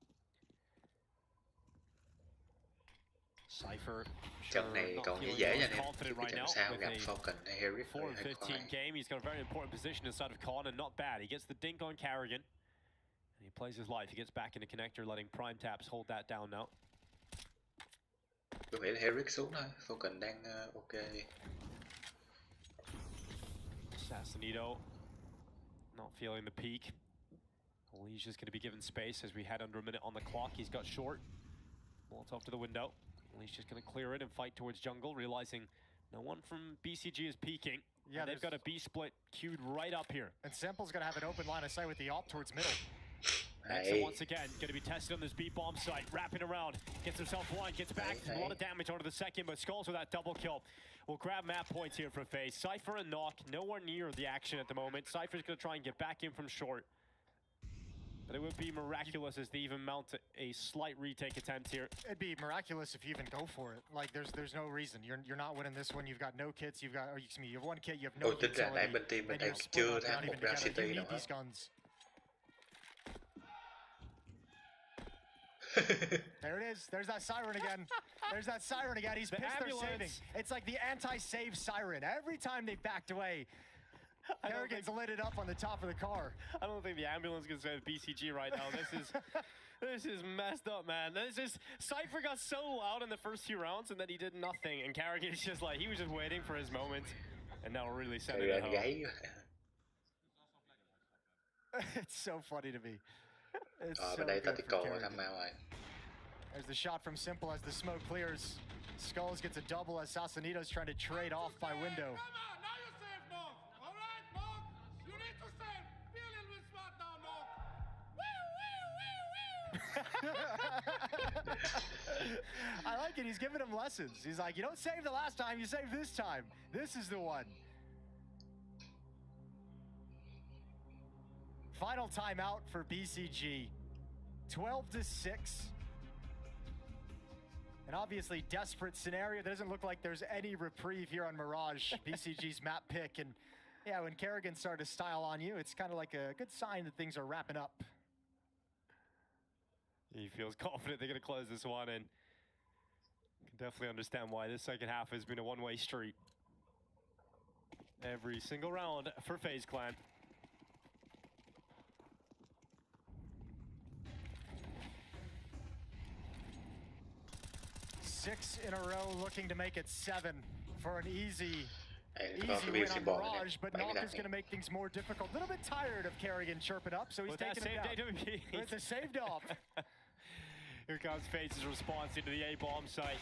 Cypher trận này còn nghĩ dễ cho anh em. Cái trận sau gặp Falcon hay Herrick hơi 4-15 khoai. game. He's got a very important position inside of Con and not bad. He gets the dink on Karrigan. And he plays his life. He gets back into connector, letting Prime Taps hold that down now. Tôi nghĩ là Herrick xuống thôi. Falcon đang ok. Sausalito not feeling the peak. Elige is going to be given space as we head under a minute on the clock. He's got short. Molotov to the window. Elige just going to clear it and fight towards jungle, realizing no one from BCG is peeking. Yeah, they've got a B split queued right up here. And Sample's going to have an open line of sight with the op towards middle. Nexa once again going to be tested on this B bomb site, wrapping around, gets himself one, gets back, a lot of damage onto the second, but Skulls with that double kill. We'll grab map points here for FaZe. Cypher and Knock nowhere near the action at the moment. Cypher's going to try and get back in from short. But it would be miraculous as they even mount a slight retake attempt here. It'd be miraculous if you even go for it. Like there's no reason. You're not winning this one. You've got no kits. You've got, or excuse me, you have one kit. You have no utility. Tính ra bên team mình đang chưa thắng một round City nào hết. There it is. There's that siren again. There's that siren again. He's pissed they're saving. It's like the anti-save siren. Every time they backed away, Karrigan's lit it up on the top of the car. I don't think the ambulance can save BCG right now. This is messed up, man. Cypher got so loud in the first few rounds and then he did nothing. And Karrigan's just like, he was just waiting for his moment. And now we're really sending it home. It's so funny to me. It's so bên đây good tactical for rồi, Karrigan. thăm mau rồi. There's the shot from Simple as the smoke clears. Skulls gets a double as Sausalito's trying to trade off by window. I like it. He's giving him lessons. He's like, you don't save the last time, you save this time. This is the one. Final timeout for BCG. 12-6. An obviously desperate scenario. There doesn't look like there's any reprieve here on Mirage, BCG's map pick. And yeah, when Kerrigan started to style on you, it's kind of like a good sign that things are wrapping up. He feels confident they're going to close this one, and can definitely understand why this second half has been a one-way street. Every single round for FaZe Clan. Six in a row, looking to make it 7 for an easy Hey, win on Mirage, but Knock is going to make things more difficult. A little bit tired of Kerrigan chirping up, so he's taking it down. With the saved off. Here comes FaZe's response into the A-bomb site.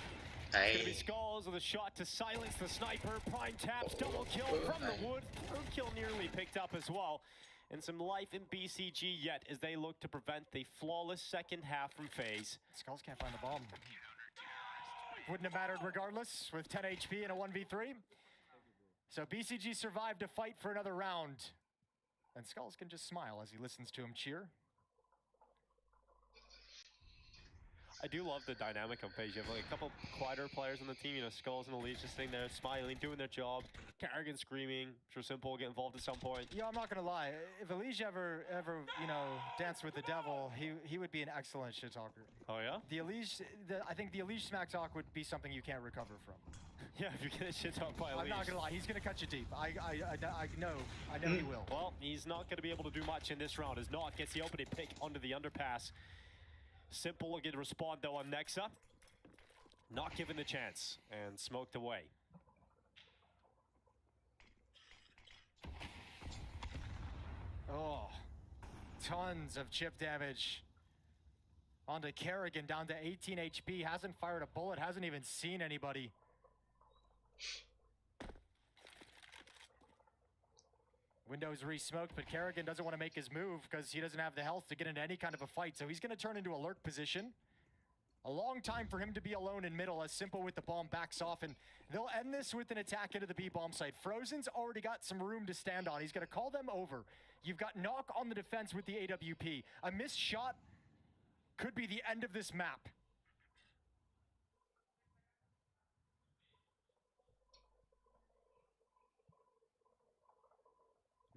It's going to be Skulls with a shot to silence the sniper. Prime taps, double kill from the wood. Third kill nearly picked up as well. And some life in BCG yet as they look to prevent the flawless second half from FaZe. Skulls can't find the bomb. Wouldn't have mattered regardless with 10 HP and a 1v3. So BCG survived to fight for another round. And Skulls can just smile as he listens to him cheer. I do love the dynamic on FaZe. You have like a couple quieter players on the team, you know, Skulls and Elise just sitting there smiling, doing their job. Kerrigan screaming, sure Simple will get involved at some point. Yeah, I'm not gonna lie. If Elise ever, you know, danced with the devil, he would be an excellent shit talker. Oh yeah? I think the Elise smack talk would be something you can't recover from. Yeah, if you get a shit talk by Elise. I'm not gonna lie, he's gonna cut you deep. I know he will. Well, he's not gonna be able to do much in this round as Knock gets the opening pick onto the underpass. Simple looking to respond though on Nexa. Not given the chance and smoked away. Oh, tons of chip damage onto Kerrigan, down to 18 HP. Hasn't fired a bullet, hasn't even seen anybody. Windows re-smoked, but Kerrigan doesn't want to make his move because he doesn't have the health to get into any kind of a fight. So he's going to turn into a lurk position. A long time for him to be alone in middle as Simple with the bomb backs off, and they'll end this with an attack into the B bomb site. Frozen's already got some room to stand on. He's going to call them over. You've got Knock on the defense with the AWP. A missed shot could be the end of this map.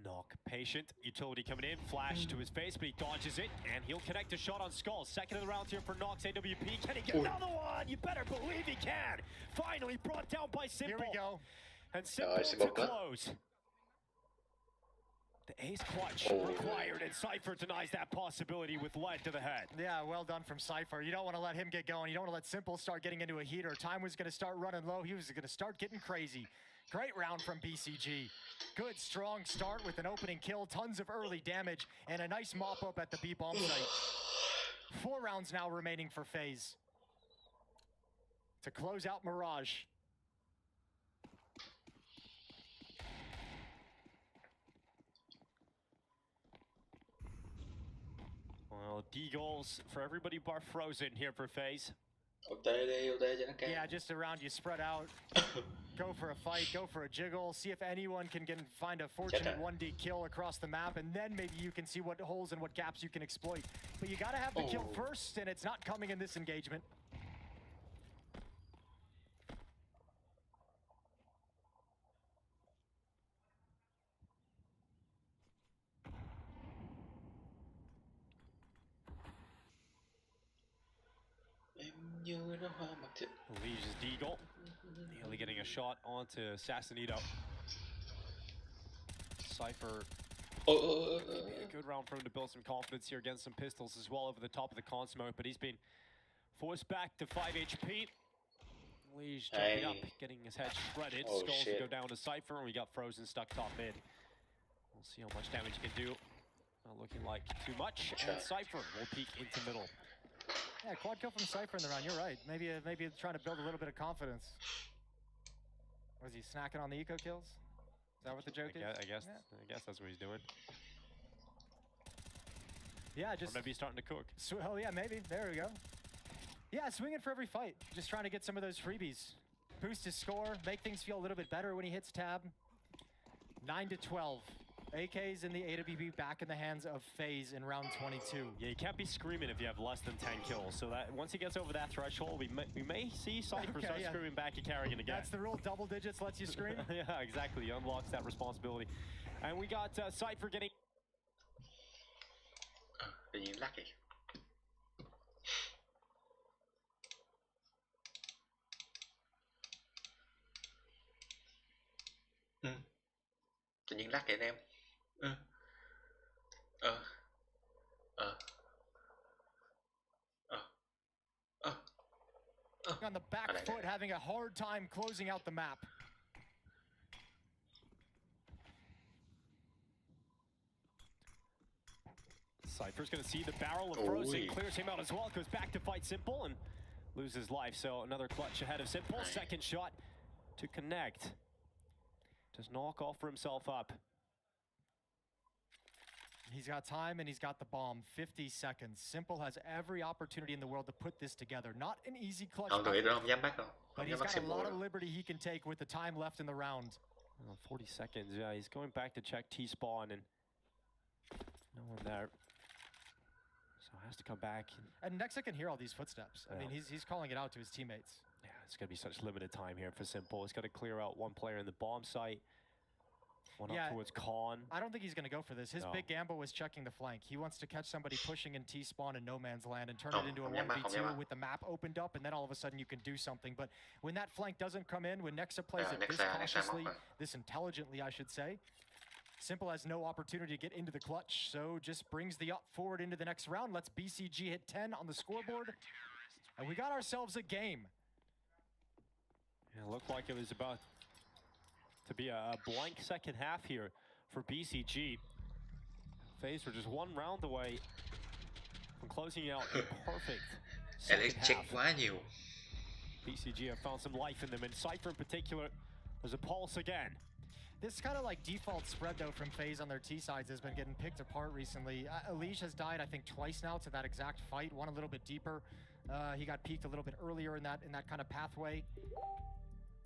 Knock, patient, utility coming in, flash to his face, but he dodges it, and he'll connect a shot on Skull. Second of the round here for Knock's AWP. Can he get another one? You better believe he can. Finally brought down by Simple. Here we go. And Simple to close. The ace clutch required, and Cypher denies that possibility with lead to the head. Yeah, well done from Cypher. You don't want to let him get going. You don't want to let Simple start getting into a heater. Time was going to start running low. He was going to start getting crazy. Great round from BCG. Good, strong start with an opening kill, tons of early damage, and a nice mop-up at the B-bomb site. 4 rounds now remaining for FaZe to close out Mirage. Well, D goals for everybody bar Frozen here for FaZe. Yeah, just around you, spread out. Go for a fight, go for a jiggle, see if anyone can find a fortunate 1D kill across the map, and then maybe you can see what holes and what gaps you can exploit. But you gotta have the kill first, and it's not coming in this engagement. Legion's Deagle nearly getting a shot onto Assassinito. Cypher, a good round for him to build some confidence here against some pistols as well over the top of the con smoke, but he's been forced back to 5 HP. Lige jumping up, getting his head shredded. Skulls will go down to Cypher, and we got Frozen stuck top mid. We'll see how much damage he can do. Not looking like too much, and Cypher will peek into middle. Yeah, quad kill from Cypher in the round, you're right. Maybe trying to build a little bit of confidence. Was he snacking on the eco kills? Is that what the joke is? I guess that's what he's doing. Yeah, Or just maybe he's starting to cook. oh yeah, maybe. There we go. Yeah, swinging for every fight. Just trying to get some of those freebies. Boost his score, make things feel a little bit better when he hits tab. 9-12. AK's in the AWP back in the hands of FaZe in round 22. Yeah, you can't be screaming if you have less than 10 kills. So that once he gets over that threshold, we may see Cypher start screaming back at Carrigan again. That's the rule, double digits lets you scream. Yeah, exactly. He unlocks that responsibility. And we got Cypher getting... Tự nhiên lắc kìa. Tự nhiên lắc kìa anh em. On the back foot, having a hard time closing out the map. Cypher's going to see the barrel of Frozen, clears him out as well, goes back to fight Simple and loses life. So another clutch ahead of Simple. Second shot to connect. Does Knock offer himself up? He's got time and he's got the bomb. 50 seconds. Simple has every opportunity in the world to put this together. Not an easy clutch. Không tụi đâu, không dám bắt đâu. But he's got a lot of liberty he can take with the time left in the round. 40 seconds, yeah, he's going back to check T-spawn and no one there. So has to come back. And next I can hear all these footsteps. I mean, he's calling it out to his teammates. Yeah, it's going to be such limited time here for Simple. He's got to clear out one player in the bomb site. One up towards Con. I don't think he's going to go for this. His big gamble was checking the flank. He wants to catch somebody pushing in T-spawn in no man's land and turn it into a 1v2 with the map opened up, and then all of a sudden you can do something. But when that flank doesn't come in, when Nexa plays it this cautiously, this intelligently, I should say, Simple has no opportunity to get into the clutch, so just brings the up forward into the next round. Let's BCG hit 10 on the scoreboard, and we got ourselves a game. Yeah, it looked like it was about to be a blank second half here for BCG. FaZe were just one round away from closing out a perfect second half. BCG have found some life in them, and Cypher in particular, there's a pulse again. This kind of like default spread though from FaZe on their T sides has been getting picked apart recently. Elish has died I think twice now to that exact fight, one a little bit deeper. He got peaked a little bit earlier in that kind of pathway.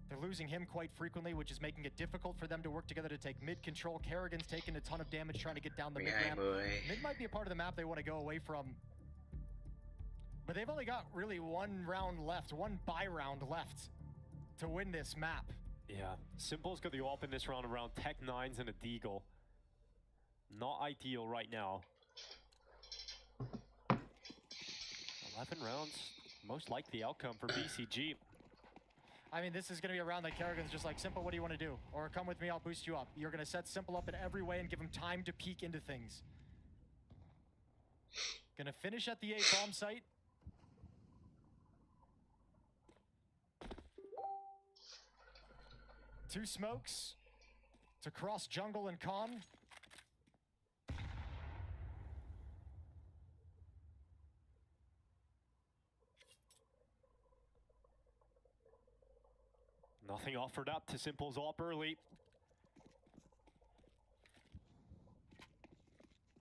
They're losing him quite frequently, which is making it difficult for them to work together to take mid control. Kerrigan's taking a ton of damage trying to get down the mid ramp. Mid might be a part of the map they want to go away from. But they've only got really one round left, one buy round left to win this map. Yeah, Simple's got the AWP in this round around Tech 9s and a Deagle. Not ideal right now. 11 rounds, most likely outcome for BCG. I mean, this is going to be a round that Kerrigan's just like, Simple, what do you want to do? Or come with me, I'll boost you up. You're going to set Simple up in every way and give him time to peek into things. Going to finish at the A bomb site. Two smokes to cross jungle and Con. Nothing offered up to Simple's AWP early.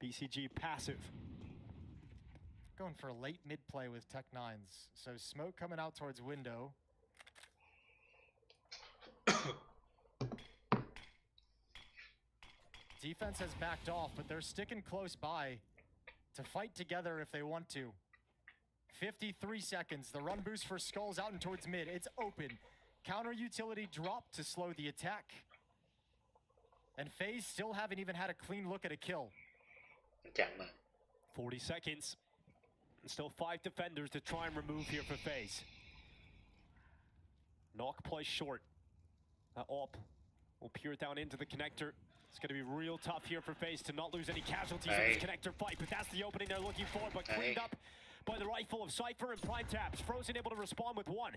BCG passive. Going for a late mid play with Tech 9s. So smoke coming out towards window. Defense has backed off, but they're sticking close by to fight together if they want to. 53 seconds. The run boost for Skulls out and towards mid. It's open. Counter utility dropped to slow the attack. And FaZe still haven't even had a clean look at a kill. 40 seconds. And still 5 defenders to try and remove here for FaZe. Knock plays short. That AWP will peer down into the connector. It's going to be real tough here for FaZe to not lose any casualties in this connector fight, but that's the opening they're looking for, but cleaned up by the rifle of Cypher and Prime Taps. Frozen able to respond with one.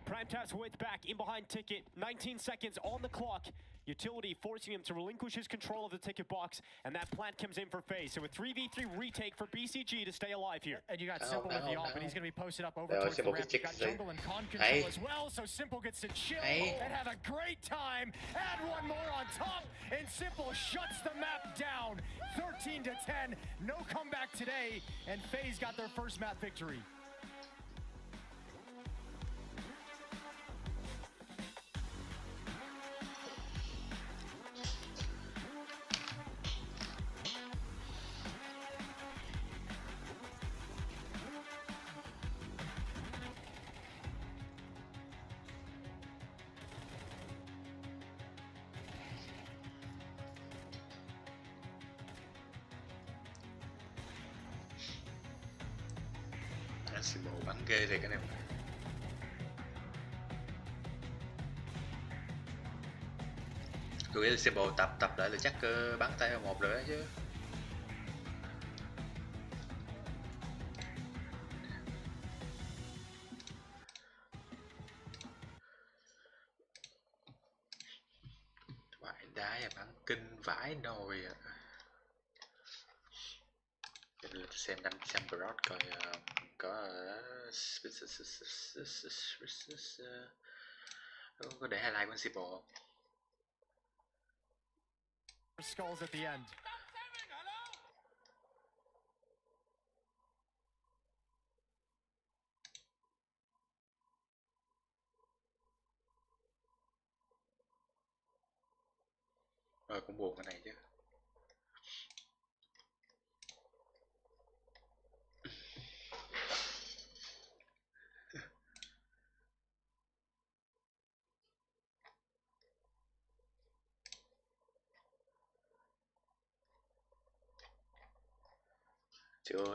Prime Taps width back in behind Ticket. 19 seconds on the clock. Utility forcing him to relinquish his control of the ticket box, and that plant comes in for FaZe. So a 3v3 retake for BCG to stay alive here. And you got Simple with the AWP, and he's going to be posted up over towards the ramp. You got Jungle and Con control as well, so Simple gets to chill and have a great time. Add one more on top, and Simple shuts the map down. 14-10. No comeback today, and FaZe got their first map victory. Bộ bắn ghê thì cái này tôi nghĩ là Simple tập lại là chắc bắn tay vào một rồi đó chứ. Vãi đá bắn kinh vãi nồi à. Xem đánh xem broad coi có để highlight của Simple không? Skulls at the end. Cũng buồn cái này chứ.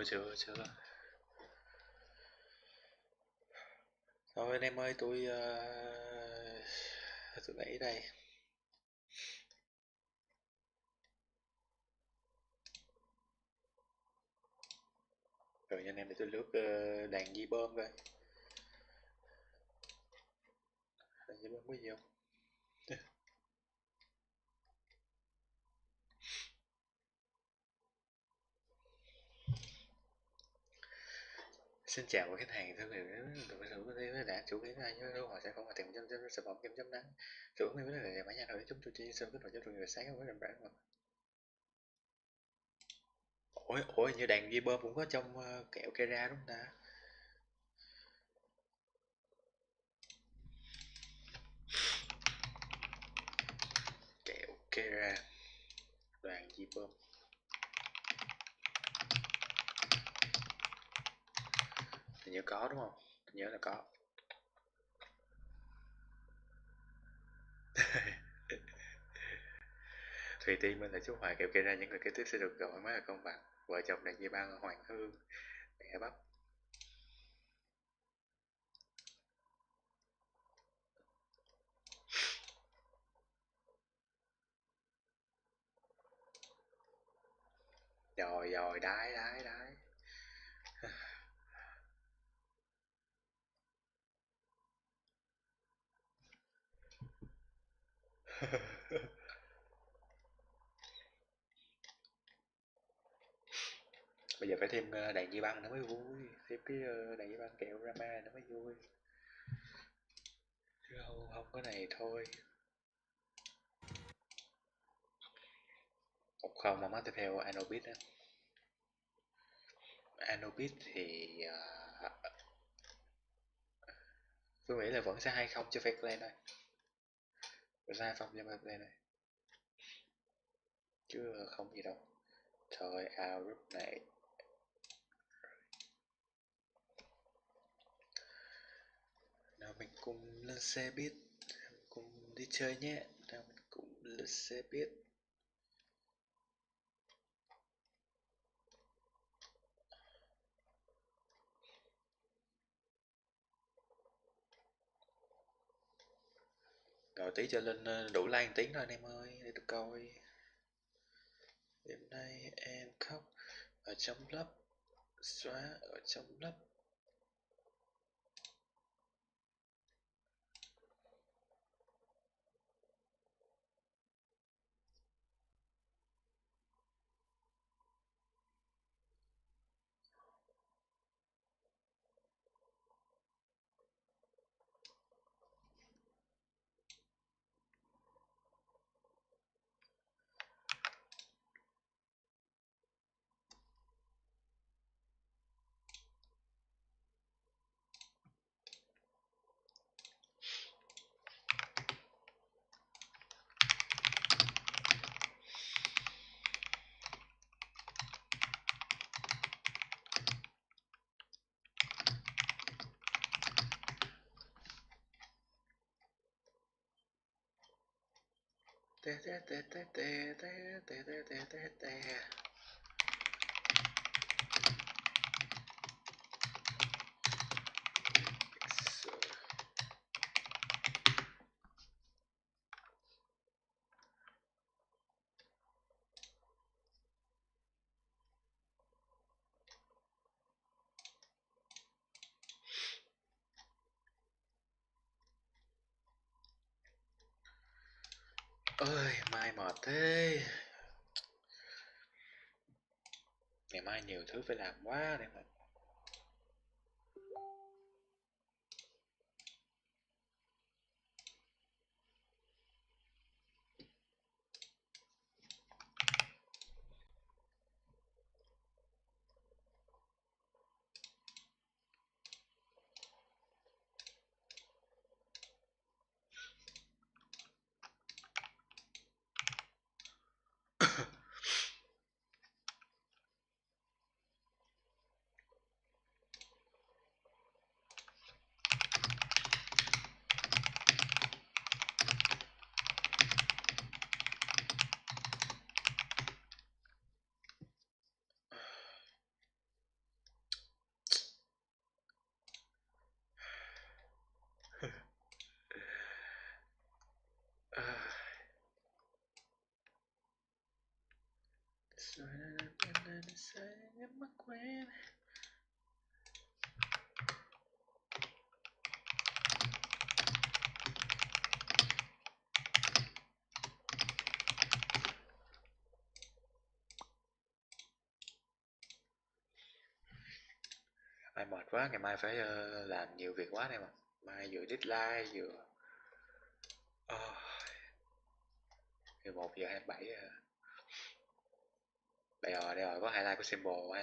Chưa. Thôi anh em ơi, tôi nghĩ đây. Rồi anh em để tôi lướt đàn di bơm coi. Đàn di bơm có gì không? Xin chào khách hàng thân mến, tôi thử có thể đã chủ kiến ai nhớ đâu họ sẽ không hoàn tiền sản phẩm kem chấm nắng. Chủ nguyên vấn đề là máy nhà thôi chúng tôi chỉ sơ kết vào cho tôi người sáng với làm bản mà. Ôi như đàn ghi bơm cũng có trong kẹo Kera đúng không ta? Kẹo Kera đoàn ghi bơm hình như có đúng không? Tôi nhớ là có. Thùy Tiên bên là chú Hoài kẹo Kera, những người kế tiếp sẽ được gọi máy là công bằng. Vợ chồng đàn ghi băng Hoàng Hương mẹ bắp. Rồi đái bây giờ phải thêm đàn ghi băng nó mới vui, thêm cái đàn ghi băng kẹo Rama nó mới vui, chứ không có này thôi. 1-0 mà mất tiếp theo Anobit á. Anobit thì tôi nghĩ là vẫn sẽ 2-0 cho Fair Play thôi, ra không cho Fair Play này chứ không gì đâu. Thôi out group này. Nào mình cùng lên xe buýt, cùng đi chơi nhé. Nào mình cùng lên xe buýt. Rồi tí cho lên đủ like tiếng rồi anh em ơi, để tôi coi. Đêm nay em khóc ở trong lớp, xóa ở trong lớp. Ơi mai mệt thế, ngày mai nhiều thứ phải làm quá đây mà. Em mất quen. Mai mệt quá, ngày mai phải làm nhiều việc quá đây mà. Mai vừa deadline vừa 11 giờ 27 à. Đây rồi, có highlight của symbol.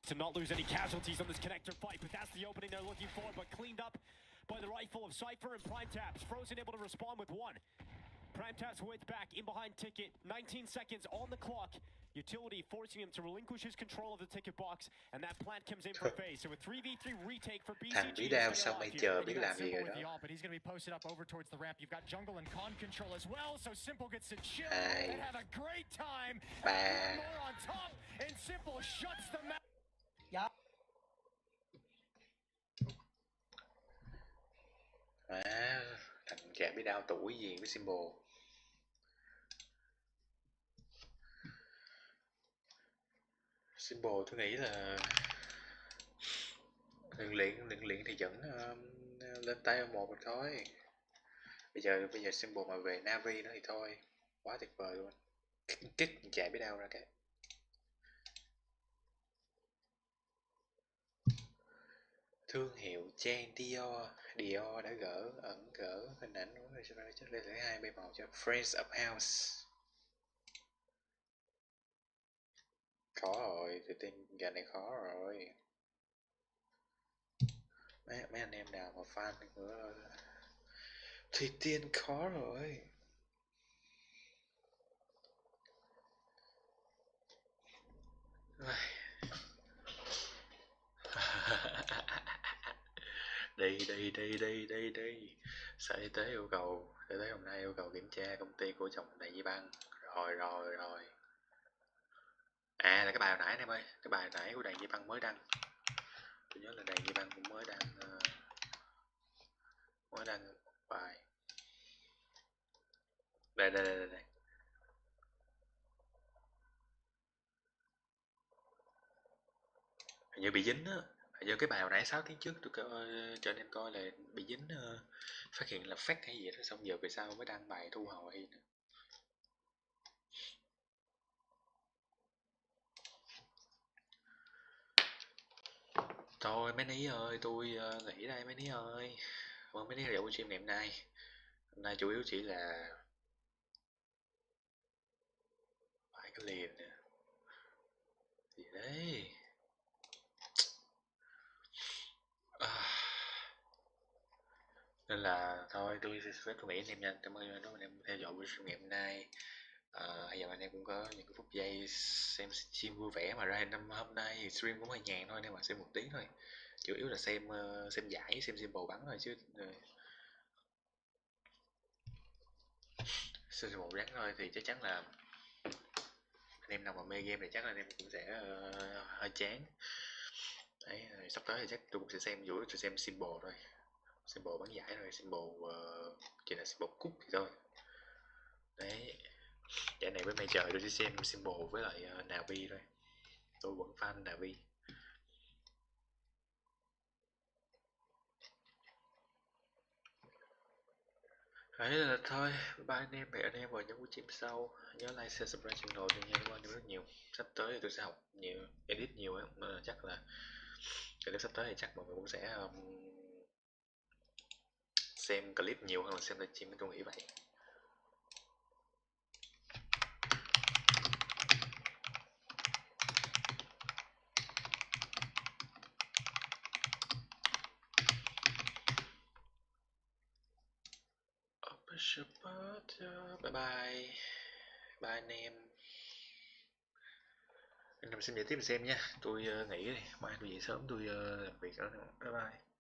To not lose any casualties on this connector fight, but that's the opening they're looking for, but cleaned up by the rifle of Cypher and Prime Taps. Frozen able to respond with one. Prime Taps width back in behind Ticket, 19 seconds on the clock. Utility forcing him to relinquish his control of the ticket box, and that plant comes in for phase. So a 3v3 retake for BCG. Thằng bí đao sao mày chờ biết làm gì rồi đó. But he's going to be posted up over towards the ramp. You've got jungle and con control as well, so Simple gets to chill and have a great time. And more on top, and Simple shuts the map. Thằng trẻ bí đao tuổi gì với symbol. Symbol tôi nghĩ là luyện luyện thì vẫn lên tay một rồi thôi. Bây giờ symbol mà về Navi nữa thì thôi, quá tuyệt vời luôn. Kích chạy biết đâu ra cái thương hiệu trang Dior đã gỡ hình ảnh của người chất lên thứ hai bay màu cho Friends of House. Khó rồi, tự tin giờ này khó rồi. Mấy anh em nào mà fan của Thủy Tiên khó rồi. Đi. Sở Y tế hôm nay yêu cầu kiểm tra công ty của chồng Đại Di Băng. Rồi. À là cái bài hồi nãy em ơi, cái bài hồi nãy của Đại Di Băng mới đăng. Tôi nhớ là Đại Di Băng cũng mới đăng bài. Đây. Hình như bị dính á. Hình như cái bài hồi nãy 6 tiếng trước tôi cho anh em coi là bị dính phát hiện là fake hay gì đó, xong giờ về sau mới đăng bài thu hồi nữa. Thôi mấy ní ơi, tôi nghỉ đây mấy ní ơi. Mấy ní liệu stream ngày hôm nay. Hôm nay chủ yếu chỉ là phải cái liền nè. Gì đấy. Nên là thôi tôi sẽ phép tôi nghĩ anh em nha. Cảm ơn anh em theo dõi buổi stream ngày hôm nay. Hy vọng anh em cũng có những cái phút giây xem stream vui vẻ. Mà ra năm hôm nay thì stream cũng hơi nhàn thôi, nên mà xem một tí thôi, chủ yếu là xem giải, xem symbol bắn thôi, chứ xem symbol bắn thôi thì chắc chắn là anh em nào mà mê game thì chắc là anh em cũng sẽ hơi chán. Đấy, sắp tới thì chắc tôi cũng sẽ xem, chủ yếu sẽ xem symbol thôi, symbol bắn giải thôi, symbol chỉ là symbol cúp thì thôi. Đấy, giải này với major tôi sẽ xem symbol với lại Navi thôi, tôi vẫn fan Navi. Đấy là thôi, bye anh em, hẹn anh em vào những buổi stream sau. Nhớ like, share, subscribe channel đi nha, cảm ơn anh em rất nhiều. Sắp tới thì tôi sẽ học nhiều, edit nhiều á, nên là chắc là clip sắp tới thì chắc mọi người cũng sẽ xem clip nhiều hơn là xem livestream, tôi nghĩ vậy. Bye bye, bye anh em. Anh em xem giải tiếp xem nha, tôi nghỉ đi, mai tôi dậy sớm tôi làm việc nữa. Bye bye.